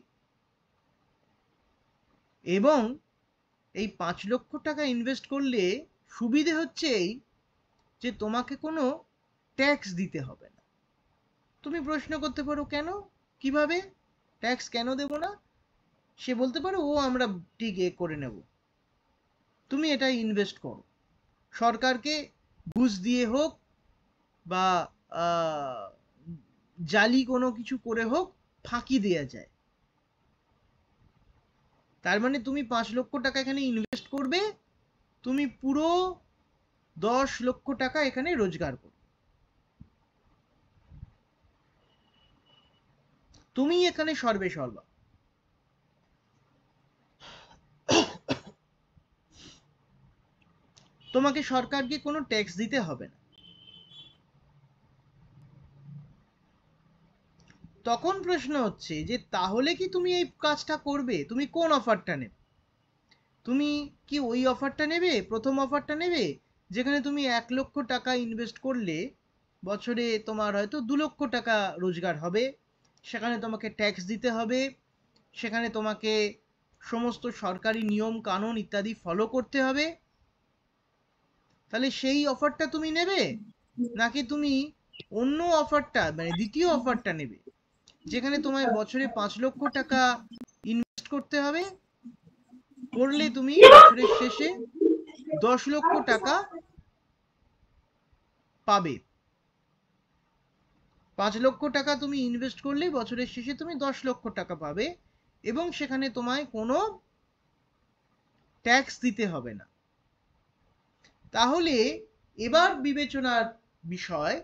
এবং এই 5 লক্ষ টাকা ইনভেস্ট করলে সুবিধে হচ্ছে এই যে তোমাকে কোনো ট্যাক্স দিতে হবে না। তুমি প্রশ্ন করতে পারো কেন, কিভাবে ট্যাক্স কেন দেব না? সে বলতে পারো ও আমরা ঠিক করে নেব, তুমি এটা ইনভেস্ট করো, সরকারকে ঘুষ দিয়ে হোক বা জালি কোনো কিছু করে হোক ফাঁকি দেয়া যায়। তার মানে তুমি 5 লক্ষ টাকা এখানে ইনভেস্ট করবে, তুমি পুরো 10 লক্ষ টাকা এখানে রোজগার করবে। তুমি এখানে সর্বে সর্বা। তোমাকে সরকারকে কোনো ট্যাক্স দিতে হবে না। তখন প্রশ্ন হচ্ছে যে তাহলে কি তুমি এই কাজটা করবে? তুমি কোন অফারটা নেবে? তুমি কি ওই অফারটা নেবে, প্রথম অফারটা নেবে, যেখানে তুমি 1 লক্ষ টাকা ইনভেস্ট করলে বছরে তোমার হয়তো 2 লক্ষ টাকা রোজগার হবে, সেখানে তোমাকে ট্যাক্স দিতে হবে, সেখানে তোমাকে সমস্ত সরকারি নিয়ম কানুন ইত্যাদি ফলো করতে হবে? তাহলে সেই অফারটা তুমি নেবে, নাকি তুমি অন্য অফারটা মানে দ্বিতীয় অফারটা নেবে, যেখানে তোমায় বছরে 5 লক্ষ টাকা ইনভেস্ট করতে হবে, করলে তুমি বছরের শেষে 10 লক্ষ টাকা পাবে। 5 লক্ষ টাকা তুমি ইনভেস্ট করলে বছরের শেষে তুমি 10 লক্ষ টাকা পাবে, এবং সেখানে তোমায় কোনো ট্যাক্স দিতে হবে না। তাহলে এবার বিবেচনার বিষয়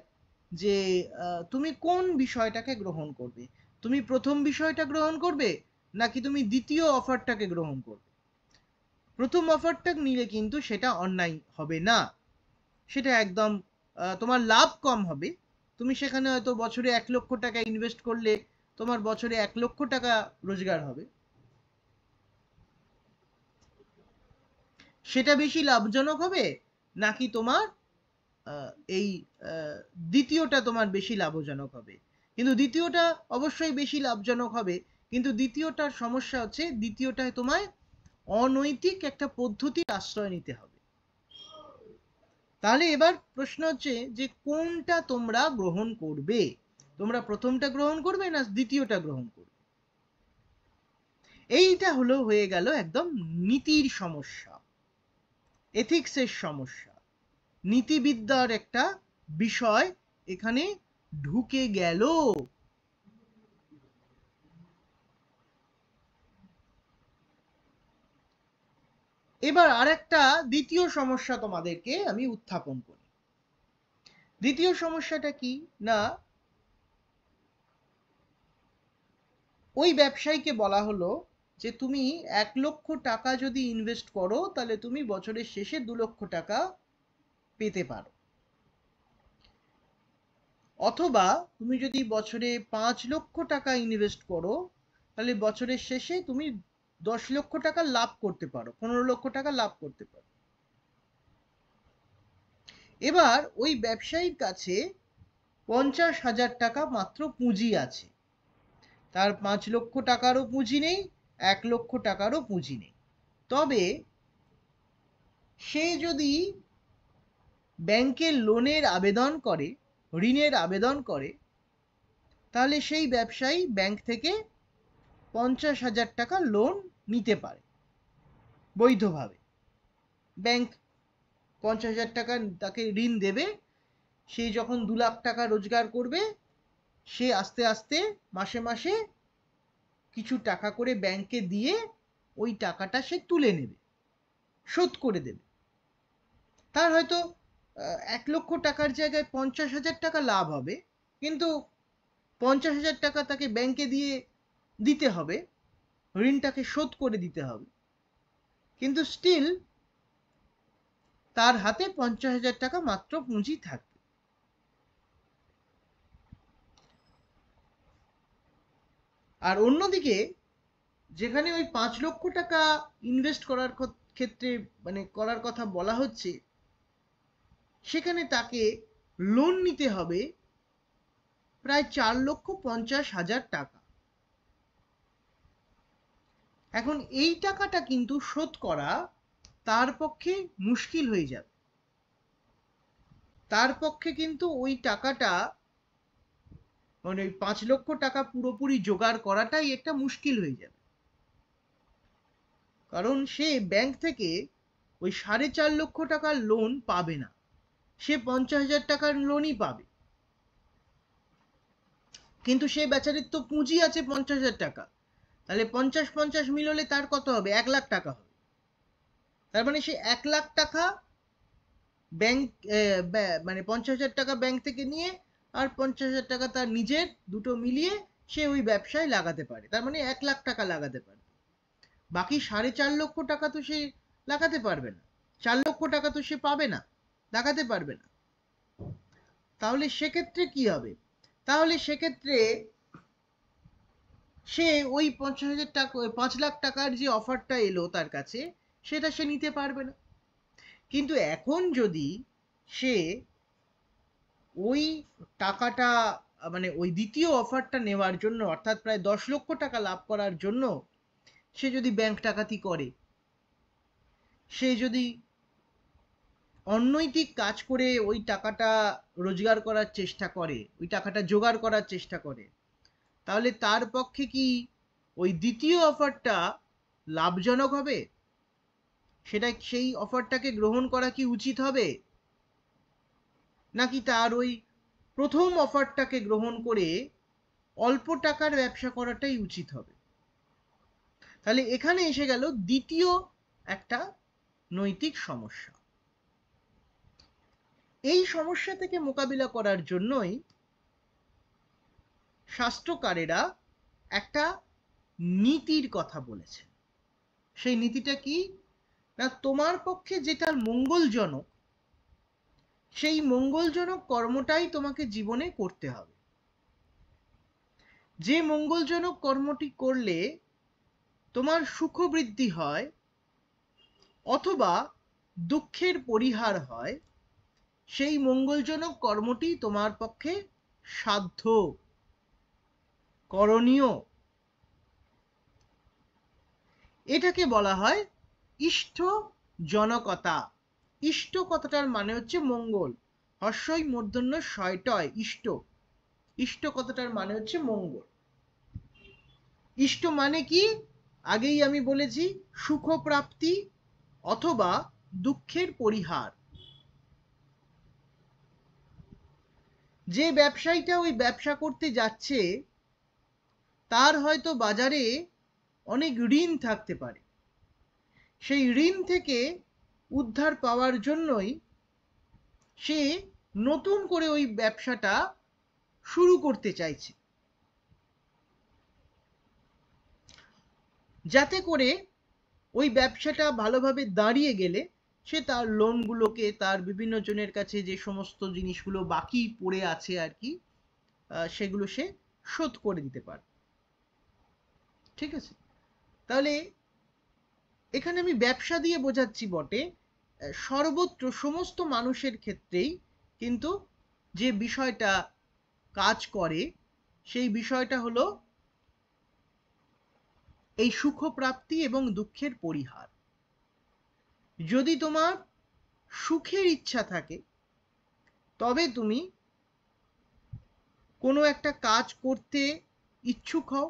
যে তুমি কোন বিষয়টাকে গ্রহণ করবে। তুমি প্রথম বিষয়টা গ্রহণ করবে, নাকি তুমি দ্বিতীয় অফারটাকে গ্রহণ করবে? প্রথম অফারটা নিলে কিন্তু সেটা অন্যায় হবে না, সেটা একদম তোমার লাভ কম হবে। তুমি সেখানে হয়তো বছরে 1 লক্ষ টাকা ইনভেস্ট করলে তোমার বছরে 1 লক্ষ টাকা রোজগার হবে। সেটা বেশি লাভজনক হবে, নাকি তোমার এই দ্বিতীয়টা তোমার বেশি লাভজনক হবে? কিন্তু দ্বিতীয়টা অবশ্যই বেশি লাভজনক হবে, কিন্তু দ্বিতীয়টার সমস্যা হচ্ছে দ্বিতীয়টায় তোমায় অনৈতিক একটা পদ্ধতির আশ্রয় নিতে হবে। তাহলে এবার প্রশ্ন হচ্ছে যে কোনটা তোমরা গ্রহণ করবে? তোমরা প্রথমটা গ্রহণ করবে না দ্বিতীয়টা গ্রহণ করবে? এইটা হলো হয়ে গেল একদম নীতির সমস্যা, এথিক্সের সমস্যা, নীতিবিদ্যার একটা বিষয় এখানে ঢুকে গেল। এবার আরেকটা দ্বিতীয় সমস্যা তোমাদেরকে আমি উত্থাপন করি। দ্বিতীয় সমস্যাটা কি না, ওই ব্যবসায়ীকে বলা হলো যে তুমি 1 লক্ষ টাকা যদি ইনভেস্ট করো তাহলে তুমি বছরের শেষে 2 লক্ষ টাকা পেতে পারো, অথবা তুমি যদি বছরে 5 লক্ষ টাকা ইনভেস্ট করো তাহলে বছরের শেষে তুমি 10 লক্ষ টাকা লাভ করতে পারো, 15 লক্ষ টাকা লাভ করতে পারো। এবার ওই ব্যবসায়ীর কাছে 50,000 টাকা মাত্র পুঁজি আছে, তার 5 লক্ষ টাকারও পুঁজি নেই, 1 লক্ষ টাকারও পুঁজি নেই। তবে সে যদি ব্যাংকে লোনের আবেদন করে, ঋণের আবেদন করে, তাহলে সেই ব্যবসায়ী ব্যাংক থেকে 50,000 টাকা লোন নিতে পারে বৈধভাবে। ব্যাংক 50,000 টাকা তাকে ঋণ দেবে, সে যখন 2 লাখ টাকা রোজগার করবে, সে আস্তে আস্তে মাসে মাসে কিছু টাকা করে ব্যাংকে দিয়ে ওই টাকাটা সে তুলে নেবে, শোধ করে দেবে। তার হয়তো 1 লক্ষ টাকার জায়গায় 50,000 টাকা লাভ হবে, কিন্তু 50,000 টাকা তাকে ব্যাংকে দিয়ে দিতে হবে, ঋণটাকে শোধ করে দিতে হবে, কিন্তু স্টিল তার হাতে 50,000 টাকা মাত্র পুঁজি থাকবে। আর অন্যদিকে যেখানে ওই 5 লক্ষ টাকা ইনভেস্ট করার ক্ষেত্রে মানে করার কথা বলা হচ্ছে, সেখানে তাকে লোন নিতে হবে প্রায় 4,50,000 টাকা। এখন এই টাকাটা কিন্তু শোধ করা তার পক্ষে মুশকিল হয়ে যাবে। তার পক্ষে কিন্তু ওই টাকাটা মানে ওই 5 লক্ষ টাকা পুরোপুরি জোগাড় করাটাই একটা মুশকিল হয়ে যাবে, কারণ সে ব্যাংক থেকে ওই 4.5 লক্ষ টাকার লোন পাবে না, সে 50,000 টাকার লোনই পাবে। কিন্তু সেই বেচারির তো পুঁজি আছে 50,000 টাকা, তাহলে 50-50 মিললে তার কত হবে? 1 লাখ টাকা হবে। তার মানে সে 1 লাখ টাকা ব্যাংক, মানে 50,000 টাকা ব্যাংক থেকে নিয়ে আর 50,000 টাকা তার নিজের, দুটো মিলিয়ে সে ওই ব্যবসায় লাগাতে পারে। তার মানে 1 লাখ টাকা লাগাতে পারে। বাকি 4.5 লক্ষ টাকা তো সে লাগাতে পারবে না, 4 লক্ষ টাকা তো সে পাবে না, লাগাতে পারবে না। তাহলে সেক্ষেত্রে কি হবে? তাহলে সেক্ষেত্রে সে ওই 50,000 টাকা, 5 লাখ টাকার যে অফারটা এলো তার কাছে, সেটা সে নিতে পারবে না। কিন্তু এখন যদি সে ওই টাকাটা, মানে ওই দ্বিতীয় অফারটা নেওয়ার জন্য, অর্থাৎ প্রায় 10 লক্ষ টাকা লাভ করার জন্য সে যদি ব্যাংক ডাকাতি করে, সে যদি অনৈতিক কাজ করে ওই টাকাটা রোজগার করার চেষ্টা করে, ওই টাকাটা জোগাড় করার চেষ্টা করে, তাহলে তার পক্ষে কি ওই দ্বিতীয় অফারটা লাভজনক হবে? সেটা, সেই অফারটাকে গ্রহণ করা কি উচিত হবে, নাকি তার ওই প্রথম অফারটাকে গ্রহণ করে অল্প টাকার ব্যবসা করাটাই উচিত হবে? তাহলে এখানে এসে গেল দ্বিতীয় একটা নৈতিক সমস্যা। এই সমস্যা থেকে মোকাবিলা করার জন্যই শাস্ত্রকারেরা একটা নীতির কথা বলেছেন। সেই নীতিটা কি না, তোমার পক্ষে যেটা মঙ্গলজনক, সেই মঙ্গলজনক কর্মটাই তোমাকে জীবনে করতে হবে। যে মঙ্গলজনক কর্মটি করলে তোমার সুখ বৃদ্ধি হয় অথবা দুঃখের পরিহার হয়, সেই মঙ্গলজনক কর্মটি তোমার পক্ষে সাধ্য, করণীয়। এটাকে বলা হয় ইষ্ট জনকতা। ইষ্ট কথাটার মানে হচ্ছে মঙ্গল, হর্ষই মূর্ধন্য শয়টয়, ইষ্ট। ইষ্ট কথাটার মানে হচ্ছে মঙ্গল। ইষ্ট মানে কি? আগেই আমি বলেছি, সুখ প্রাপ্তি অথবা দুঃখের পরিহার। যে ব্যবসায়ীটা ওই ব্যবসা করতে যাচ্ছে, তার হয়তো বাজারে অনেক ঋণ থাকতে পারে। সেই ঋণ থেকে উদ্ধার পাওয়ার জন্যই সে নতুন করে ওই ব্যবসাটা শুরু করতে চাইছে, যাতে করে ওই ব্যবসাটা ভালোভাবে দাঁড়িয়ে গেলে সে তার লোনগুলোকে, তার বিভিন্ন জনের কাছে যে সমস্ত জিনিসগুলো বাকি পড়ে আছে আর কি, সেগুলো সে শোধ করে দিতে পারে। ঠিক আছে? তাহলে এখানে আমি ব্যবসা দিয়ে বোঝাচ্ছি বটে, সর্বত্র সমস্ত মানুষের ক্ষেত্রেই কিন্তু যে বিষয়টা কাজ করে, সেই বিষয়টা হলো এই সুখ প্রাপ্তি এবং দুঃখের পরিহার। যদি তোমার সুখের ইচ্ছা থাকে, তবে তুমি কোনো একটা কাজ করতে ইচ্ছুক হও,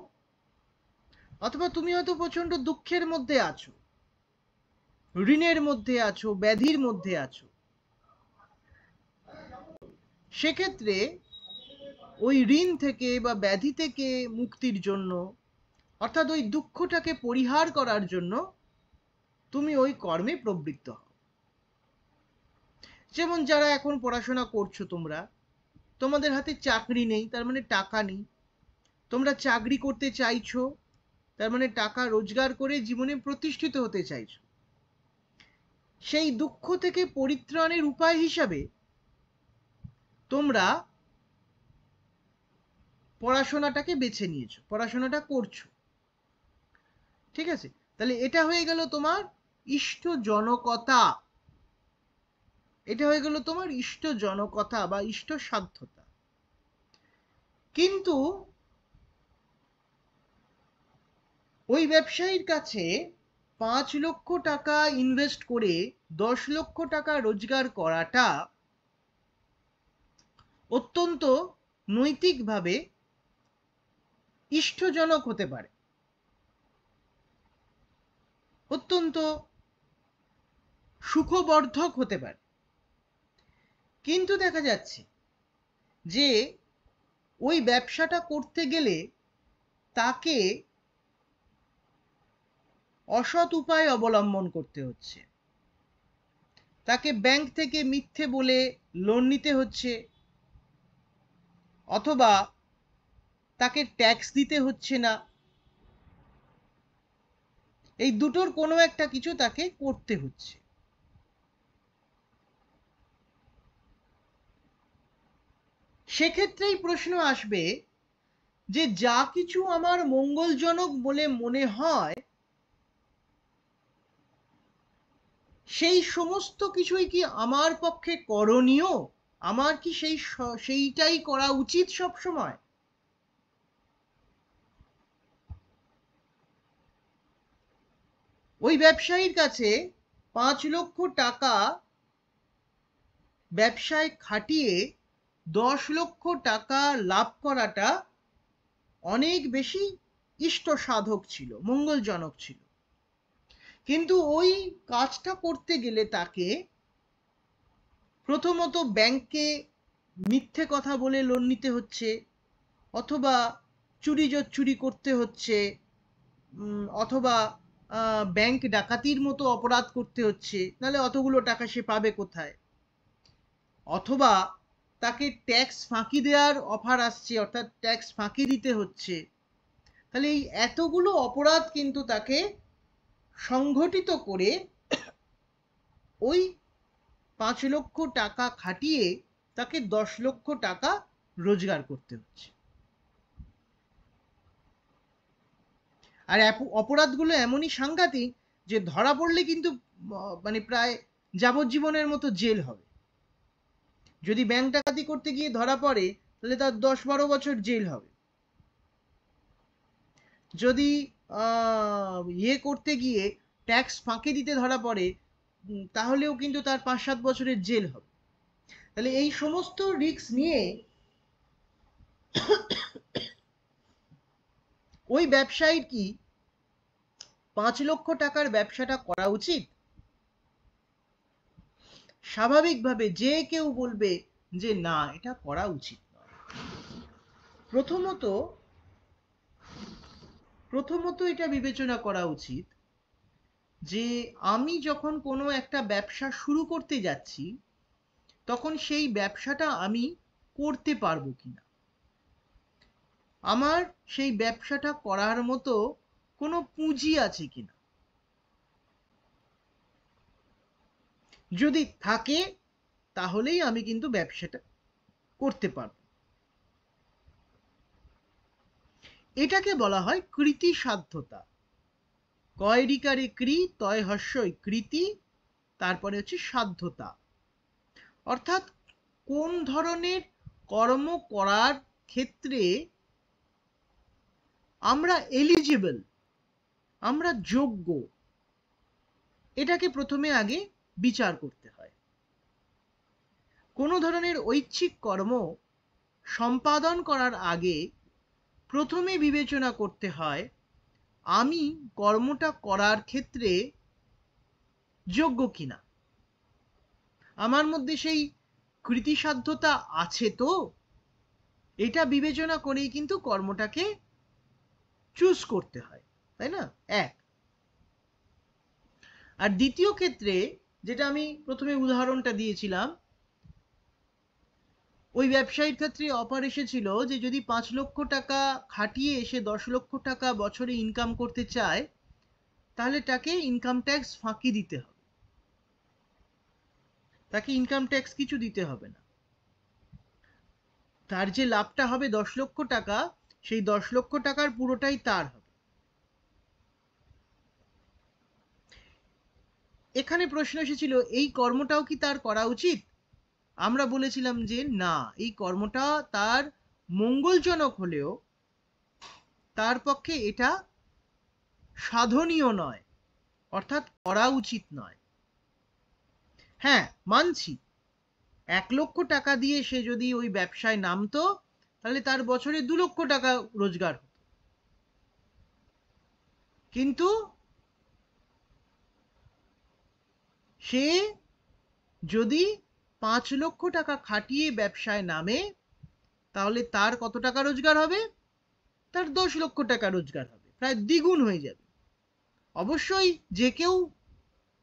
অথবা তুমি হয়তো প্রচন্ড দুঃখের মধ্যে আছো, ঋণের মধ্যে আছো, ব্যাধির মধ্যে আছো, সেক্ষেত্রে ওই ঋণ থেকে বা ব্যাধি থেকে মুক্তির জন্য, অর্থাৎ ওই দুঃখটাকে পরিহার করার জন্য তুমি ওই কর্মে প্রবৃত্ত হও। যেমন যারা এখন পড়াশোনা করছো, তোমাদের হাতে চাকরি নেই, তার মানে টাকা নেই, তোমরা চাকরি করতে চাইছো, তার মানে টাকা রোজগার করে জীবনে প্রতিষ্ঠিত হতে চাইছো। সেই দুঃখ থেকে পরিত্রাণের উপায় হিসাবে তোমরা পড়াশোনাটাকে বেছে নিয়েছো, পড়াশোনাটা করছো। ঠিক আছে? তাহলে এটা হয়ে গেল তোমার ইষ্ট জনকতা, এটা হয়ে গেল তোমার ইষ্ট জনকতা বা ইষ্ট সাধ্যতা। কিন্তু ওই ব্যবসায়ীর কাছে 5 লক্ষ টাকা ইনভেস্ট করে 10 লক্ষ টাকা রোজগার করাটা অত্যন্ত নৈতিকভাবে ইষ্টজনক হতে পারে, অত্যন্ত সুখবর্ধক হতে পারে। কিন্তু দেখা যাচ্ছে যে ওই ব্যবসাটা করতে গেলে তাকে অসৎ উপায় অবলম্বন করতে হচ্ছে, তাকে ব্যাংক থেকে মিথ্যে বলে লোন নিতে হচ্ছে, অথবা তাকে ট্যাক্স দিতে হচ্ছে না, এই দুটোর কোনো একটা কিছু তাকে করতে হচ্ছে। সেক্ষেত্রেই প্রশ্ন আসবে যে যা কিছু আমার মঙ্গলজনক বলে মনে হয় সেই সমস্ত কিছুই কি আমার পক্ষে করণীয়? আমার কি সেইটাই করা উচিত সব সময়? ওই ব্যবসায়ীর কাছে 5 লক্ষ টাকা ব্যবসায় খাটিয়ে 10 লক্ষ টাকা লাভ করাটা অনেক বেশি ইষ্ট সাধক ছিল, মঙ্গলজনক ছিল। কিন্তু ওই কাজটা করতে গেলে তাকে প্রথমত ব্যাংকে মিথ্যে কথা বলে লোন নিতে হচ্ছে, অথবা চুরি করতে হচ্ছে, অথবা ব্যাংক ডাকাতির মতো অপরাধ করতে হচ্ছে, নাহলে অতগুলো টাকা সে পাবে কোথায়, অথবা তাকে ট্যাক্স ফাঁকি দেওয়ার অফার আসছে, অর্থাৎ ট্যাক্স ফাঁকি দিতে হচ্ছে। তাহলে এই এতগুলো অপরাধ কিন্তু তাকে সংগঠিত করে ওই 5 লক্ষ টাকা খাটিয়ে তাকে 10 লক্ষ টাকা রোজগার করতে হচ্ছে। আর অপরাধগুলো এমনই সাংঘাতিক যে ধরা পড়লে কিন্তু মানে প্রায় যাবজ্জীবনের মতো জেল হবে। যদি ব্যাংক ডাকাতি করতে গিয়ে ধরা পড়ে তাহলে তার 10-12 বছর জেল হবে। যদি ইয়ে করতে গিয়ে ট্যাক্স ফাঁকি দিতে ধরা পড়ে তাহলেও কিন্তু তার 5-7 বছরের জেল হবে। তাহলে এই সমস্ত রিস্ক নিয়ে ওই ব্যবসায়ীর কি 5 লক্ষ টাকার ব্যবসাটা করা উচিত? স্বাভাবিকভাবে যে কেউ বলবে যে না, এটা করা উচিত নয়। প্রথমত এটা বিবেচনা করা উচিত যে আমি যখন কোনো একটা ব্যবসা শুরু করতে যাচ্ছি তখন সেই ব্যবসাটা আমি করতে পারবো কিনা, আমার সেই ব্যবসাটা করার মতো কোনো পুঁজি আছে কিনা। যদি থাকে তাহলেই আমি কিন্তু ব্যবসাটা করতে পারব। এটাকে বলা হয় কৃতি সাধ্যতা। কয়রিকারে কৃ তয় হস্যই কৃতি, তারপরে হচ্ছে সাধ্যতা, অর্থাৎ কোন ধরনের কর্ম করার ক্ষেত্রে আমরা এলিজিবল, আমরা যোগ্য, এটাকে প্রথমে আগে বিচার করতে হয়। কোনো ধরনের ঐচ্ছিক কর্ম সম্পাদন করার আগে প্রথমে বিবেচনা করতে হয় আমি কর্মটা করার ক্ষেত্রে যোগ্য কিনা, আমার মধ্যে সেই কৃতিসাধ্যতা আছে তো। এটা বিবেচনা করেই কিন্তু কর্মটাকে চুজ করতে হয়, তাই না? এক। আর দ্বিতীয় ক্ষেত্রে যেটা আমি প্রথমে উদাহরণটা দিয়েছিলাম, ওই ব্যবসায়ীর ক্ষেত্রে অফার এসেছিল যে যদি 5 লক্ষ টাকা খাটিয়ে এসে 10 লক্ষ টাকা বছরে ইনকাম করতে চায় তাহলে তাকে ইনকাম ট্যাক্স ফাঁকি দিতে হবে, তাকে ইনকাম ট্যাক্স কিছু দিতে হবে না। তার যে লাভটা হবে 10 লক্ষ টাকা, সেই 10 লক্ষ টাকার পুরোটাই তার হবে। এখানে প্রশ্ন এসেছিল এই কর্মটাও কি তার করা উচিত? আমরা বলেছিলাম যে না, এই কর্মটা তার মঙ্গলজনক হলেও তার পক্ষে এটা সাধনীয় নয়, অর্থাৎ করা উচিত নয়। হ্যাঁ, মানছি 1 লক্ষ টাকা দিয়ে সে যদি ওই ব্যবসায় নামতো তাহলে তার বছরে 2 লক্ষ টাকা রোজগার হতো। কিন্তু সে যদি 5 লক্ষ টাকা খাটিয়ে ব্যবসায় নামে তাহলে তার কত টাকা রোজগার হবে? তার 10 লক্ষ টাকা রোজগার হবে, প্রায় দ্বিগুণ হয়ে যাবে। অবশ্যই যে কেউ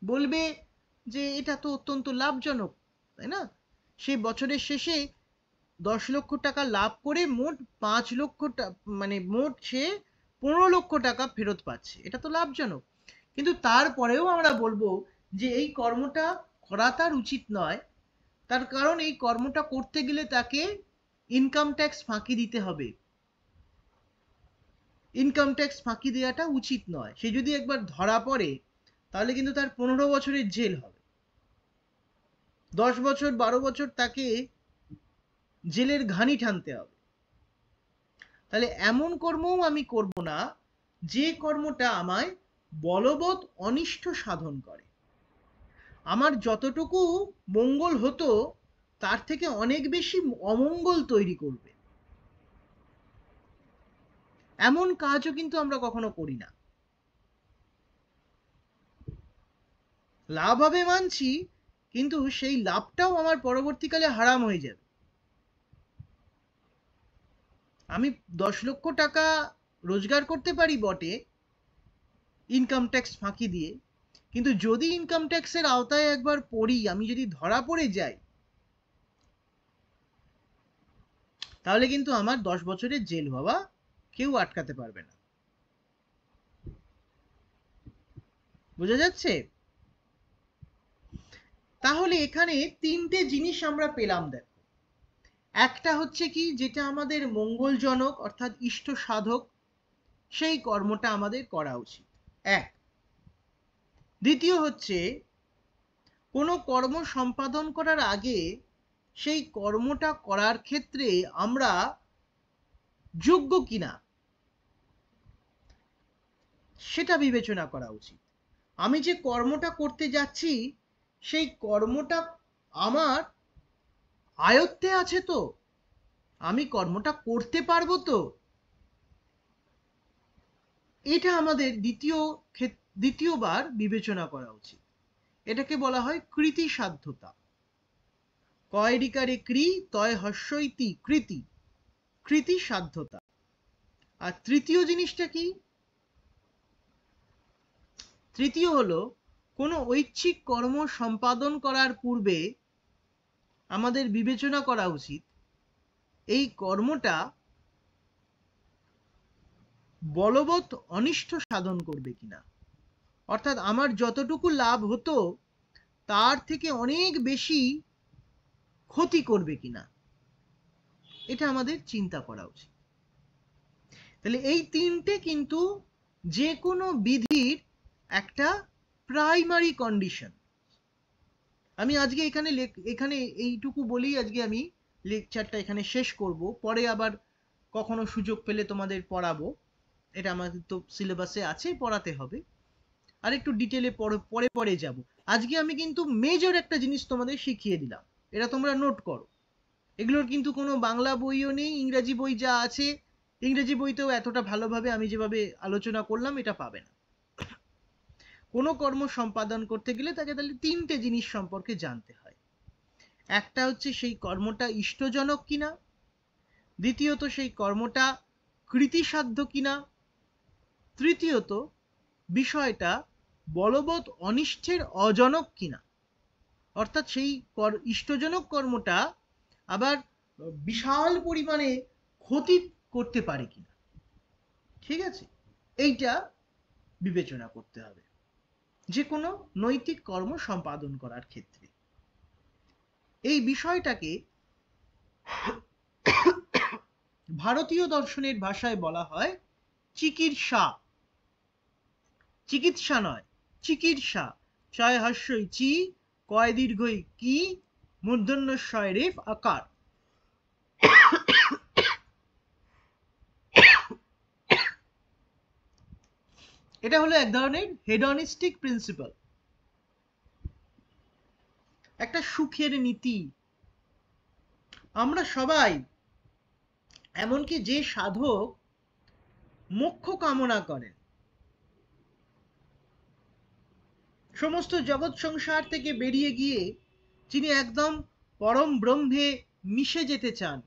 বলবে যে এটা তো অত্যন্ত লাভজনক, তাই না? সে বছরের শেষে 10 লক্ষ টাকা লাভ করে মোট 5 লক্ষ মানে মোট সে 15 লক্ষ টাকা ফেরত পাচ্ছে, এটা তো লাভজনক। কিন্তু তারপরেও আমরা বলবো যে এই কর্মটা করা তার উচিত নয়। তার কারণ এই কর্মটা করতে গেলে তাকে ইনকাম ট্যাক্স ফাঁকি দিতে হবে। ইনকাম ট্যাক্স ফাঁকি দেওয়াটা উচিত নয়। সে যদি একবার ধরা পড়ে তাহলে কিন্তু তার 15 বছরের জেল হবে, 10 বছর 12 বছর তাকে জেলের ঘানি টানতে হবে। তাহলে এমন কর্মও আমি করব না যে কর্মটা আমায় বলবৎ অনিষ্ট সাধন করে। আমার যতটুকু মঙ্গল হতো তার থেকে অনেক বেশি অমঙ্গল তৈরি করবে, এমন কাজও কিন্তু আমরা কখনো করি না। লাভ হবে মানছি, কিন্তু সেই লাভটাও আমার পরবর্তীকালে হারাম হয়ে যাবে। আমি 10 লক্ষ টাকা রোজগার করতে পারি বটে ইনকাম ট্যাক্স ফাঁকি দিয়ে, কিন্তু যদি ইনকাম ট্যাক্সের আওতায় একবার পড়ি, আমি যদি ধরা পড়ে যাই, তাহলে কিন্তু আমার 10 বছরের জেল হওয়া কেউ আটকাতে পারবে না। বোঝা যাচ্ছে? তাহলে এখানে তিনটে জিনিস আমরা পেলাম। দেখো, একটা হচ্ছে কি, যেটা আমাদের মঙ্গলজনক অর্থাৎ ইষ্ট সাধক, সেই কর্মটা আমাদের করা উচিত, এক। দ্বিতীয় হচ্ছে কোনো কর্ম সম্পাদন করার আগে সেই কর্মটা করার ক্ষেত্রে আমরা যোগ্য কিনা সেটা বিবেচনা করা উচিত। আমি যে কর্মটা করতে যাচ্ছি সেই কর্মটা আমার আয়ত্তে আছে তো, আমি কর্মটা করতে পারবো তো, এটা আমাদের দ্বিতীয়বার বিবেচনা করা উচিত। এটাকে বলা হয় কৃতি সাধ্যতা। কয় রিকারে কৃ তয় হস্যইতি কৃতি, কৃতি সাধ্যতা। আর তৃতীয় জিনিসটা কি? তৃতীয় হলো কোনো ঐচ্ছিক কর্ম সম্পাদন করার পূর্বে আমাদের বিবেচনা করা উচিত এই কর্মটা বলবৎ অনিষ্ট সাধন করবে কিনা, অর্থাৎ আমার যতটুকু লাভ হতো তার থেকে অনেক বেশি ক্ষতি করবে কিনা, এটা আমাদের চিন্তা করা উচিত। তাহলে এই তিনটে কিন্তু যে কোনো বিধির একটা প্রাইমারি কন্ডিশন। আমি আজকে এখানে এইটুকু বলেই আজকে আমি লেকচারটা এখানে শেষ করব। পরে আবার কখনো সুযোগ পেলে তোমাদের পড়াবো, এটা আমাদের তো সিলেবাসে আছে, পড়াতে হবে। আর একটু ডিটেলে পরে পরে যাব। আজকে আমি কিন্তু মেজর একটা জিনিস তোমাদের শিখিয়ে দিলাম, এটা তোমরা নোট করো। এগুলোর কিন্তু কোনো বাংলা বইও নেই, ইংরেজি বই যা আছে ইংরেজি বইতেও এতটা ভালোভাবে আমি যেভাবে আলোচনা করলাম এটা পাবে না। কোনো কর্ম সম্পাদন করতে গেলে তাকে তাহলে তিনটে জিনিস সম্পর্কে জানতে হয়। একটা হচ্ছে সেই কর্মটা ইষ্টজনক কিনা, দ্বিতীয়ত সেই কর্মটা কৃতিসাধ্য কিনা, তৃতীয়ত বিষয়টা বলবৎ অনিষ্টের অজনক কিনা, অর্থাৎ সেই ইষ্টজনক কর্মটা আবার বিশাল পরিমাণে ক্ষতি করতে পারে কিনা। ঠিক আছে? এইটা বিবেচনা করতে হবে যে কোনো নৈতিক কর্ম সম্পাদন করার ক্ষেত্রে। এই বিষয়টাকে ভারতীয় দর্শনের ভাষায় বলা হয় চিকিৎসা। চিকিৎসা নয়, চিকিৎসা। ছয় হস্যই চি, কয় দীর্ঘই কি, মূর্ধন্য শয় রেফ আকার। এটা হলো এক ধরনের হেডনিস্টিক প্রিন্সিপাল, একটা সুখের নীতি। আমরা সবাই, এমনকি যে সাধক মোক্ষ কামনা করেন, সমস্ত জগৎ সংসার থেকে বেরিয়ে গিয়ে যিনি একদম পরম ব্রহ্মে মিশে যেতে চান,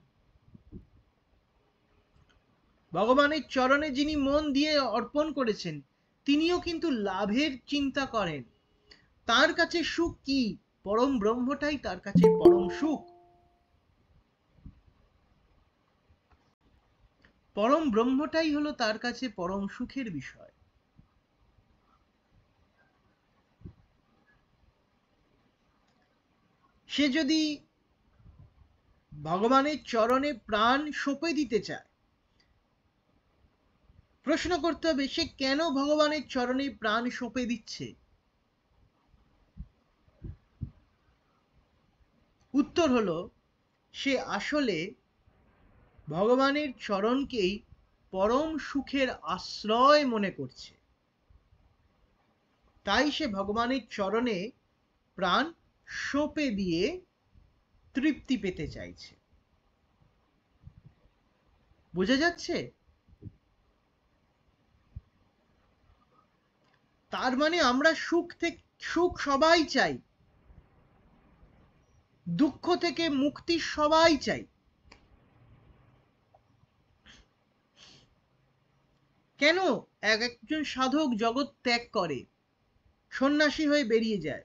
ভগবানের চরণে যিনি মন দিয়ে অর্পণ করেছেন তিনিও কিন্তু লাভের চিন্তা করেন। তার কাছে সুখ কি? পরম ব্রহ্মটাই তার কাছে পরম সুখ। পরম ব্রহ্মটাই হলো তার কাছে পরম সুখের বিষয়। সে যদি ভগবানের চরণে প্রাণ সঁপে দিতে চায়, প্রশ্ন করতে হবে সে কেন ভগবানের চরণে প্রাণ সঁপে দিচ্ছে। উত্তর হলো সে আসলে ভগবানের চরণকেই পরম সুখের আশ্রয় মনে করছে, তাই সে ভগবানের চরণে প্রাণ সঁপে দিয়ে তৃপ্তি পেতে চাইছে। বোঝা যাচ্ছে? তার মানে আমরা সুখ সবাই চাই, দুঃখ থেকে মুক্তি সবাই চাই। কেন একজন সাধক জগৎ ত্যাগ করে, সন্ন্যাসী হয়ে বেরিয়ে যায়?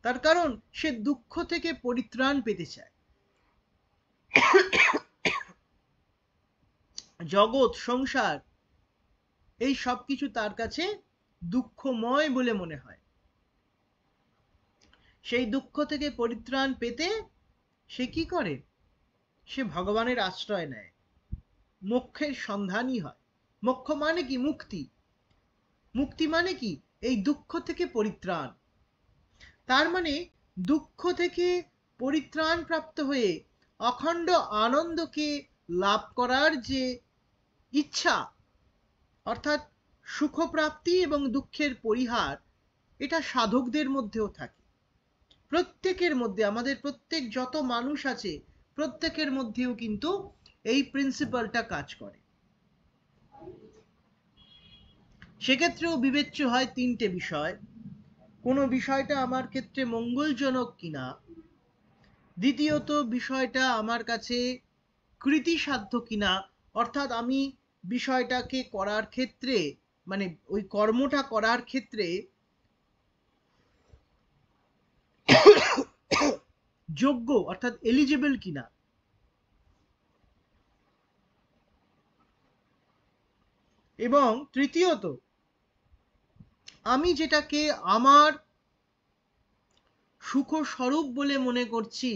তার কারণ সে দুঃখ থেকে পরিত্রাণ পেতে চায়। জগৎ সংসার এই সব কিছু তার কাছে দুঃখময় বলে মনে হয়। সেই দুঃখ থেকে পরিত্রাণ পেতে সে কি করে? সে ভগবানের আশ্রয় নেয়, মোক্ষের সন্ধানী হয়। মোক্ষ মানে কি? মুক্তি। মুক্তি মানে কি? এই দুঃখ থেকে পরিত্রাণ। তার মানে দুঃখ থেকে পরিত্রাণ প্রাপ্ত হয়ে অখণ্ড আনন্দকে লাভ করার যে ইচ্ছা, অর্থাৎ সুখপ্রাপ্তি এবং দুঃখের পরিহার, এটা সাধকদের মধ্যেও থাকে। প্রত্যেকের মধ্যে, আমাদের প্রত্যেক যত মানুষ আছে প্রত্যেকের মধ্যেও কিন্তু এই প্রিন্সিপালটা কাজ করে। সেক্ষেত্রেও বিবেচ্য হয় তিনটে বিষয়: কোন বিষয়টা আমার ক্ষেত্রে মঙ্গলজনক কিনা, দ্বিতীয়ত বিষয়টা আমার কাছে কৃতিসাধ্য কিনা, অর্থাৎ আমি বিষয়টাকে করার ক্ষেত্রে, মানে ওই কর্মটা করার ক্ষেত্রে যোগ্য অর্থাৎ এলিজিবল কিনা, এবং তৃতীয়ত আমি যেটাকে আমার সুখ স্বরূপ বলে মনে করছি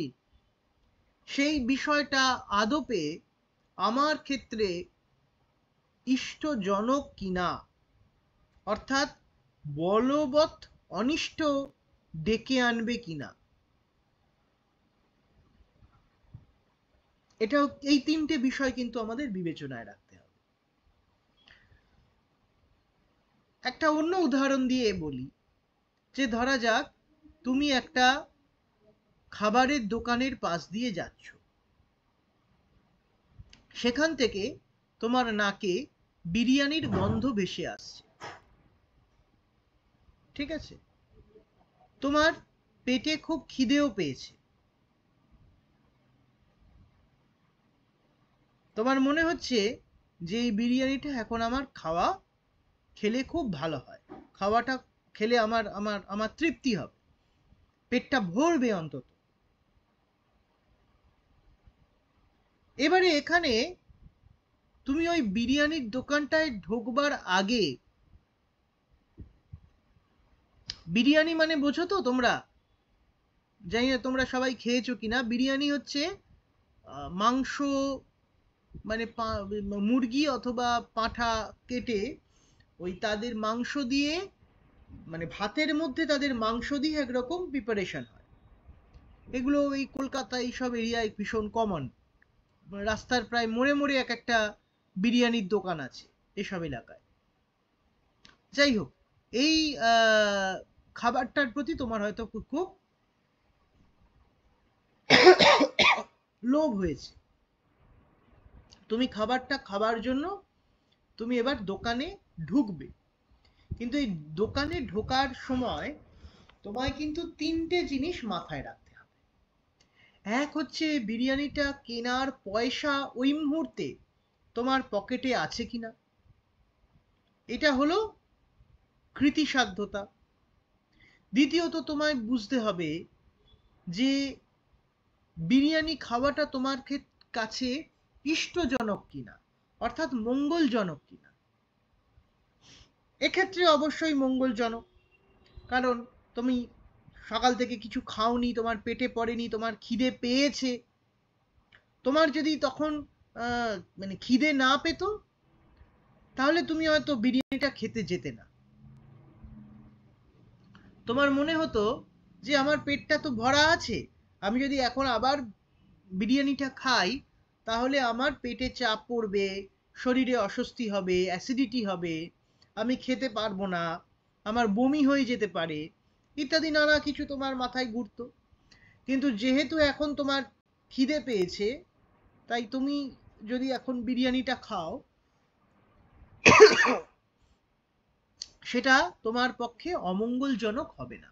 সেই বিষয়টা আদপে আমার ক্ষেত্রে ইষ্টজনক কিনা, অর্থাৎ বলবৎ অনিষ্ট ডেকে আনবে কিনা। এটা, এই তিনটে বিষয় কিন্তু আমাদের বিবেচনায় রাখতে হবে। একটা অন্য উদাহরণ দিয়ে বলি, যে ধরা যাক তুমি একটা খাবারের দোকানের পাশ দিয়ে যাচ্ছ, সেখান থেকে তোমার নাকে বিরিয়ানির গন্ধ ভেসে আসছে, ঠিক আছে? তোমার পেটে খুব খিদেও পেয়েছে, তোমার মনে হচ্ছে যে এই বিরিয়ানিটা এখন আমার খেলে খুব ভালো হয়, খাওয়াটা খেলে আমার আমার আমার তৃপ্তি হবে, পেটটা ভরবে অন্তত। এবারে এখানে তুমি ওই বিরিয়ানির দোকানটায় ঢোকবার আগে, বিরিয়ানি মানে বোঝো তো তোমরা? জানি না তোমরা সবাই খেয়েছো কিনা। বিরিয়ানি হচ্ছে মাংস, মানে মুরগি অথবা পাঁঠা কেটে ওই তাদের মাংস দিয়ে, মানে ভাতের মধ্যে তাদের মাংস দিয়ে একরকম প্রিপারেশন হয়। এগুলো এই কলকাতা এইসব এরিয়ায় ভীষণ কমন। রাস্তার প্রায় মোড়ে মোড়ে এক একটা বিরিয়ানির দোকান আছে এসব এলাকায়। যাই হোক, এই খাবারটার প্রতি তোমার হয়তো খুব লোভ হয়েছে, তুমি খাবারটা খাবার জন্য তুমি এবার দোকানে ঢুকবে। কিন্তু এই দোকানে ঢোকার সময় তোমায় কিন্তু তিনটে জিনিস মাথায় রাখতে হবে। এক হচ্ছে বিরিয়ানিটা কেনার পয়সা ওই মুহূর্তে তোমার পকেটে আছে কিনা, এটা হলো কৃতিসাধ্যতা। দ্বিতীয়ত তোমায় বুঝতে হবে যে বিরিয়ানি খাওয়াটা তোমার কাছে ইষ্টজনক কিনা, অর্থাৎ মঙ্গলজনক কিনা। এক্ষেত্রে অবশ্যই মঙ্গলজনক, কারণ তুমি সকাল থেকে কিছু খাওনি, তোমার পেটে পড়েনি, তোমার খিদে পেয়েছে। তোমার যদি তখন মানে খিদে না পেতো, তাহলে তুমি হয়তো বিরিয়ানিটা খেতে যেতে না। তোমার মনে হতো যে আমার পেটটা তো ভরা আছে, আমি যদি এখন আবার বিরিয়ানিটা খাই তাহলে আমার পেটে চাপ পড়বে, শরীরে অস্বস্তি হবে, অ্যাসিডিটি হবে, আমি খেতে পারবো না, আমার বমি হয়ে যেতে পারে, ইত্যাদি নানা কিছু তোমার মাথায় ঘুরতো। কিন্তু যেহেতু এখন তোমার খিদে পেয়েছে, তাই তুমি যদি এখন বিরিয়ানিটা খাও, সেটা তোমার পক্ষে অমঙ্গলজনক হবে না।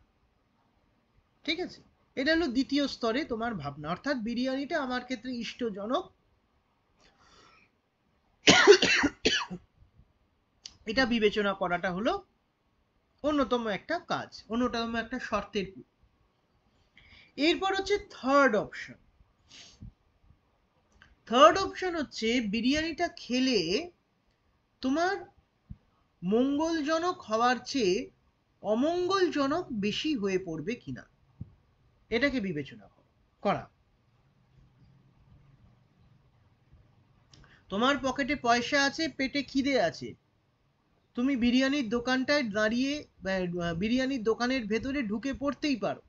ঠিক আছে, এটা হলো দ্বিতীয় স্তরে তোমার ভাবনা, অর্থাৎ বিরিয়ানিটা আমার ক্ষেত্রে ইষ্টজনক, এটা বিবেচনা করাটা হলো অন্যতম একটা কাজ, অন্যতম একটা শর্তের। এরপর হচ্ছে থার্ড অপশন। থার্ড অপশন হচ্ছে বিরিয়ানিটা খেলে তোমার মঙ্গলজনক হওয়ার চেয়ে অমঙ্গলজনক বেশি হয়ে পড়বে কিনা, এটাকে বিবেচনা করা। তোমার পকেটে পয়সা আছে, পেটে খিদে আছে, তুমি বিরিয়ানির দোকানটায় দাঁড়িয়ে বিরিয়ানির দোকানের ভেতরে ঢুকে পড়তেই পারো,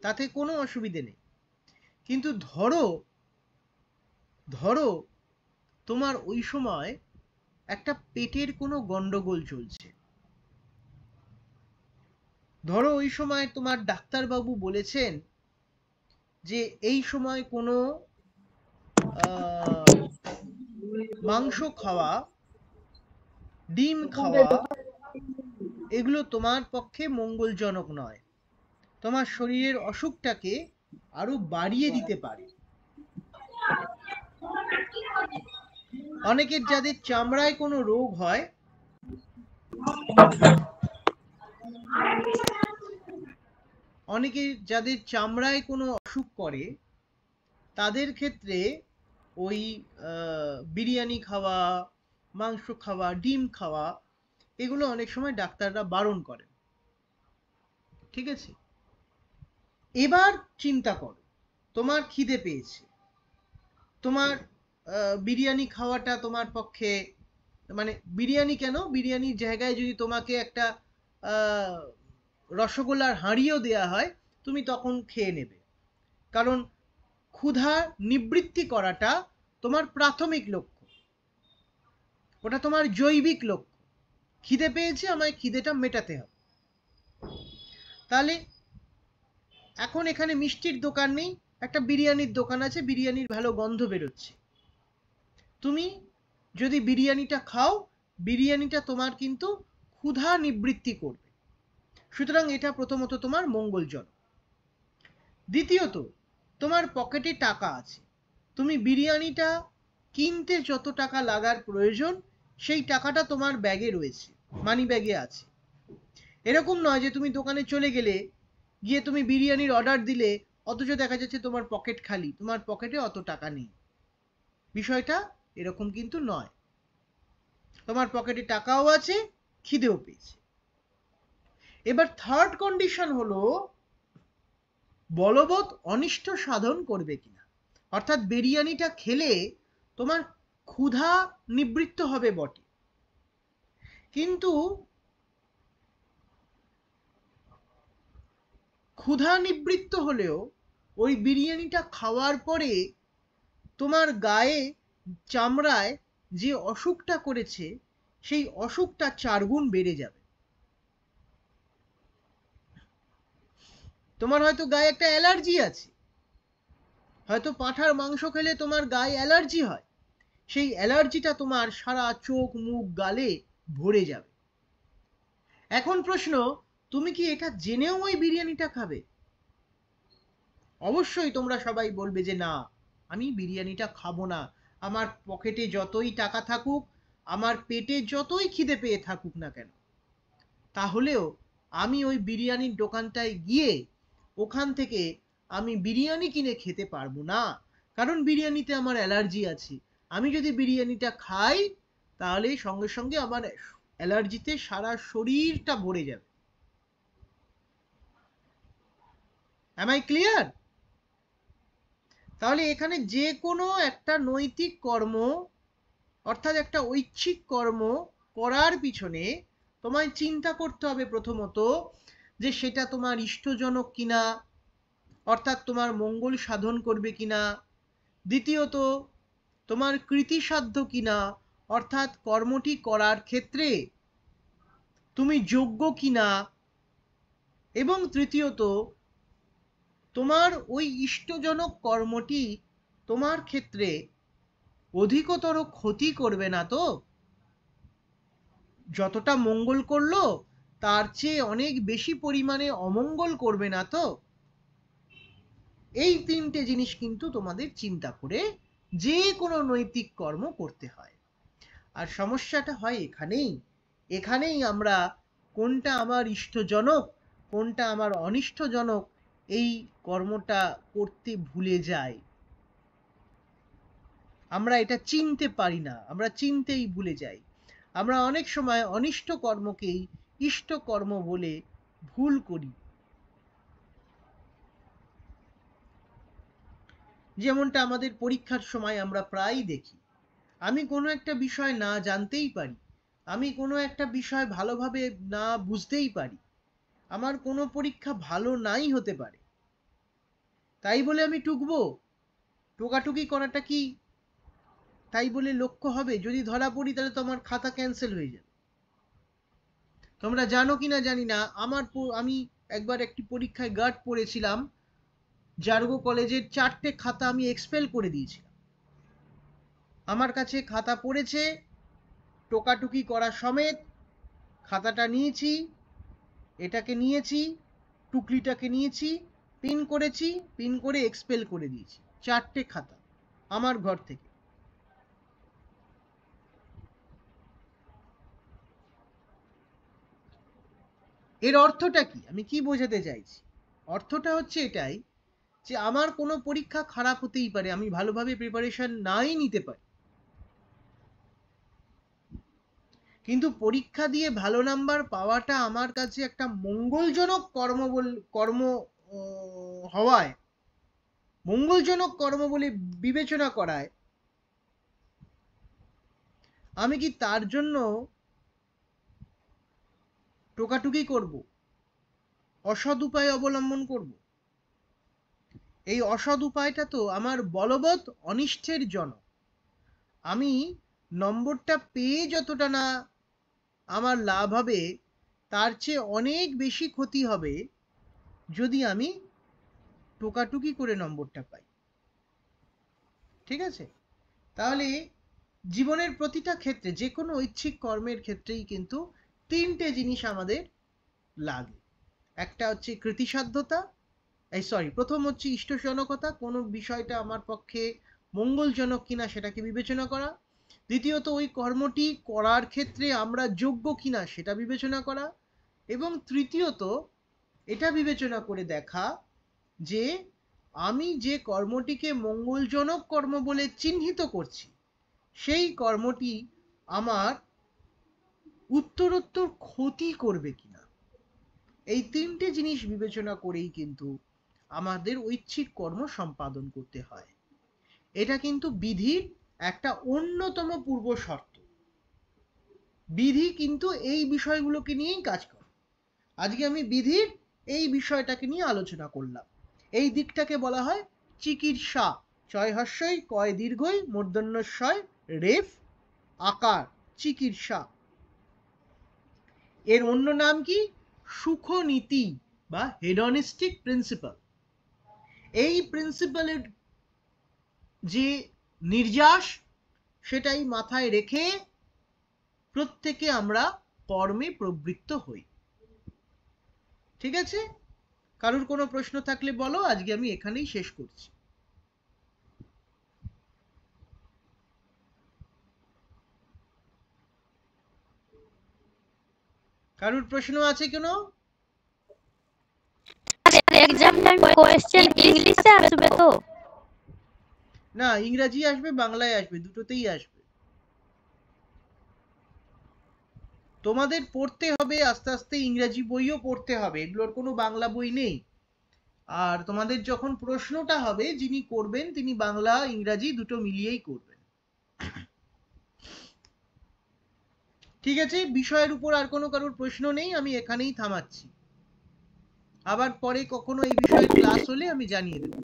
তাতে কোনো অসুবিধে নেই। কিন্তু ধরো তোমার ওই সময় একটা পেটের কোনো গন্ডগোল চলছে, ধরো ওই সময় তোমার ডাক্তারবাবু বলেছেন যে এই সময় কোনো মাংস খাওয়া, ডিম খাওয়া, এগুলো তোমার পক্ষে মঙ্গলজনক নয়, তোমার শরীরের অসুখটাকে আরো বাড়িয়ে দিতে পারে। অনেকের যাদের চামড়ায় কোনো রোগ হয়, অনেকের যাদের চামড়ায় কোনো অসুখ করে, তাদের ক্ষেত্রে ওই বিরিয়ানি খাওয়া, মাংস খাওয়া, ডিম খাওয়া, এগুলো অনেক সময় ডাক্তাররা বারণ করে। ঠিক আছে, এবার চিন্তা করো, তোমার খিদে পেয়েছে, তোমার বিরিয়ানি খাওয়াটা তোমার পক্ষে, মানে বিরিয়ানি কেন, বিরিয়ানির জায়গায় যদি তোমাকে একটা রসগোল্লার হাঁড়িও দেয়া হয়, তুমি তখন খেয়ে নেবে, কারণ ক্ষুধা নিবৃত্তি করাটা তোমার প্রাথমিক লক্ষ্য, ওটা তোমার জৈবিক লক্ষ্য। খিদে পেয়েছে, আমায় খিদেটা মেটাতে হবে। তাহলে এখন এখানে মিষ্টির দোকান নেই, একটা বিরিয়ানির দোকান আছে, বিরিয়ানির ভালো গন্ধ বেরোচ্ছে, তুমি যদি বিরিয়ানিটা খাও, বিরিয়ানিটা তোমার কিন্তু ক্ষুধা নিবৃত্তি করবে, সুতরাং এটা প্রথমত তোমার মঙ্গলজনক। দ্বিতীয়ত, তোমার পকেটে টাকা আছে, তুমি বিরিয়ানিটা কিনতে যত টাকা লাগার প্রয়োজন, সেই টাকাটা তোমার ব্যাগে রয়েছে, মানি ব্যাগে আছে। এরকম নয় যে তুমি দোকানে চলে গেলে, গিয়ে তুমি বিরিয়ানির অর্ডার দিলে, অথচ দেখা যাচ্ছে তোমার পকেট খালি, তোমার পকেটে অত টাকা নেই। বিষয়টা এরকম কিন্তু নয়, তোমার পকেটে টাকাও আছে, খিদেও পেয়েছে। এবার থার্ড কন্ডিশন হলো বলবৎ অনিষ্ট সাধন করবে কিনা, অর্থাৎ বিরিয়ানিটা খেলে তোমার ক্ষুধা নিবৃত্ত হবে বটে, কিন্তু ক্ষুধা নিবৃত্ত হলেও ওই বিরিয়ানিটা খাওয়ার পরে তোমার গায়ে, চামড়ায় যে অসুখটা করেছে, সেই অসুখটা 4 গুণ বেড়ে যাবে। তোমার হয়তো গায়ে একটা অ্যালার্জি আছে, হয়তো পাঁঠার মাংস খেলে তোমার গায়ে অ্যালার্জি হয়, সেই অ্যালার্জিটা তোমার সারা চোখ, মুখ, গালে ভরে যাবে। এখন প্রশ্ন, তুমি কি এটা জেনেও ওই বিরিয়ানিটা খাবে? অবশ্যই তোমরা সবাই বলবে যে না, আমি বিরিয়ানিটা খাবো না, আমার পকেটে যতই টাকা থাকুক, আমার পেটে যতই খিদে পেয়ে থাকুক না কেন, তাহলেও আমি ওই বিরিয়ানির দোকানটায় গিয়ে ওখান থেকে আমি বিরিয়ানি কিনে খেতে পারবো না, কারণ বিরিয়ানিতে আমার অ্যালার্জি আছে। আমি যদি বিরিয়ানিটা খাই তাহলে সঙ্গে সঙ্গে আমার অ্যালার্জিতে সারা শরীরটা ভরে যাবে। Am I clear? তাহলে এখানে যে কোনো একটা নৈতিক কর্ম, অর্থাৎ একটা ঐচ্ছিক কর্ম করার পিছনে তোমায় চিন্তা করতে হবে প্রথমত যে সেটা তোমার ইষ্টজনক কিনা, অর্থাৎ তোমার মঙ্গল সাধন করবে কিনা। দ্বিতীয়ত তোমার কৃতিসাধ্য কিনা, অর্থাৎ কর্মটি করার ক্ষেত্রে তুমি যোগ্য কিনা। এবং তৃতীয়ত তোমার ওই ইষ্টজনক কর্মটি তোমার ক্ষেত্রে অধিকতর ক্ষতি করবে না তো, যতটা মঙ্গল করলো তার চেয়ে অনেক বেশি পরিমাণে অমঙ্গল করবে না তো। এই তিনটে জিনিস কিন্তু তোমাদের চিন্তা করে যে কোনো নৈতিক কর্ম করতে হয়। আর সমস্যাটা হয় এখানেই আমরা কোনটা আমার ইষ্টজনক কোনটা আমার অনিষ্টজনক এই কর্মটা করতে ভুলে যাই। আমরা এটা চিনতে পারি না, আমরা চিনতেই ভুলে যাই। আমরা অনেক সময় অনিষ্ট কর্মকেই ইষ্ট কর্ম বলে ভুল করি। যেমনটা আমাদের পরীক্ষার সময় আমরা প্রায়ই দেখি, আমি কোনো একটা বিষয় না জানতেই পারি, আমি কোনো একটা বিষয় ভালোভাবে না বুঝতেই পারি, আমার কোনো পরীক্ষা ভালো নাই হতে পারে, তাই বলে আমি টুকবো? টোকাটুকি করাটা কি তাই বলে লক্ষ্য হবে? যদি ধরা পড়ি তাহলে তো আমার খাতা ক্যান্সেল হয়ে যাবে। তোমরা জানো কিনা জানি না, আমি একবার একটি পরীক্ষায় গার্ড পড়েছিলাম, জার্গো কলেজের 4টে খাতা আমি এক্সপেল করে দিয়েছিলাম। আমার কাছে খাতা পড়েছে, টোকাটুকি করা সমেত খাতাটা নিয়েছি, এটাকে নিয়েছি, টুকলিটাকে নিয়েছি, পিন করেছি, পিন করে এক্সপেল করে দিয়েছি 4টে খাতা আমার ঘর থেকে। এর অর্থটা কি, আমি কি বোঝাতে চাইছি? অর্থটা হচ্ছে এটাই যে আমার কোনো পরীক্ষা খারাপ হতেই পারে, আমি ভালোভাবে প্রিপারেশন নাই নিতে পারি, কিন্তু পরীক্ষা দিয়ে ভালো নাম্বার পাওয়াটা আমার কাছে একটা মঙ্গলজনক কর্ম হওয়ায়, মঙ্গলজনক কর্ম বলে বিবেচনা করায় আমি কি তার জন্য টোকাটুকি করব, অসৎ উপায় অবলম্বন করব? এই অসৎ উপায়টা তো আমার বলবৎ অনিষ্টের জনক। আমি নম্বরটা পেয়ে যতটা না আমার লাভ হবে, তার চেয়ে অনেক বেশি ক্ষতি হবে যদি আমি টোকাটুকি করে নম্বরটা পাই। ঠিক আছে? তাহলে জীবনের প্রতিটা ক্ষেত্রে যে কোনো ঐচ্ছিক কর্মের ক্ষেত্রেই কিন্তু তিনটে জিনিস আমাদের লাগে। একটা হচ্ছে কৃতিসাধ্যতা, প্রথম হচ্ছে ইষ্টজনকতা, কোনো বিষয়টা আমার পক্ষে মঙ্গলজনক কিনা সেটাকে বিবেচনা করা। দ্বিতীয়ত ওই কর্মটি করার ক্ষেত্রে আমরা যোগ্য কিনা সেটা বিবেচনা করা। এবং তৃতীয়ত এটা বিবেচনা করে দেখা যে আমি যে কর্মটিকে মঙ্গলজনক কর্ম বলে চিহ্নিত করছি সেই কর্মটি আমার উত্তরোত্তর ক্ষতি করবে কিনা। এই তিনটে জিনিস বিবেচনা করেই কিন্তু আমাদের ঐচ্ছিক কর্ম সম্পাদন করতে হয়। এটা কিন্তু বিধির একটা অন্যতম পূর্ব শর্ত। বিধি কিন্তু এই বিষয়গুলোকে নিয়েই কাজ করে। আজকে আমি বিধির এই বিষয়টাকে নিয়ে আলোচনা করলাম। এই দিকটাকে বলা হয় চিকিৎসা, চয় হস্যই কয় দীর্ঘই মূর্ধন্যস্বয় রেফ আকার, চিকিৎসা। এর অন্য নাম কি? সুখনীতি বা হেডনিস্টিক প্রিন্সিপাল। এই প্রিন্সিপালের যে নির্যাস সেটাই মাথায় রেখে প্রত্যেকে আমরা কর্মে প্রবৃত্ত হই। ঠিক আছে? কারোর কোনো প্রশ্ন থাকলে বলো, আজকে আমি এখানেই শেষ করছি। কারোর প্রশ্ন আছে কোনো? এক্সাম টাইম কোশ্চেন ইংলিশে আসবে তো? না, ইংরাজি আসবে, বাংলায় আসবে, দুটোতেই আসবে। তোমাদের পড়তে হবে আস্তে আস্তে, ইংরাজি বইও পড়তে হবে, এগুলোর কোনো বাংলা বই নেই। আর তোমাদের যখন প্রশ্নটা হবে, যিনি করবেন তিনি বাংলা ইংরাজি দুটো মিলিয়েই করবেন। ঠিক আছে, বিষয়ের উপর আর কোনো কারোর প্রশ্ন নেই, আমি এখানেই থামাচ্ছি। আবার পরে কখনো এই বিষয়ে ক্লাস হলে আমি জানিয়ে দেবো।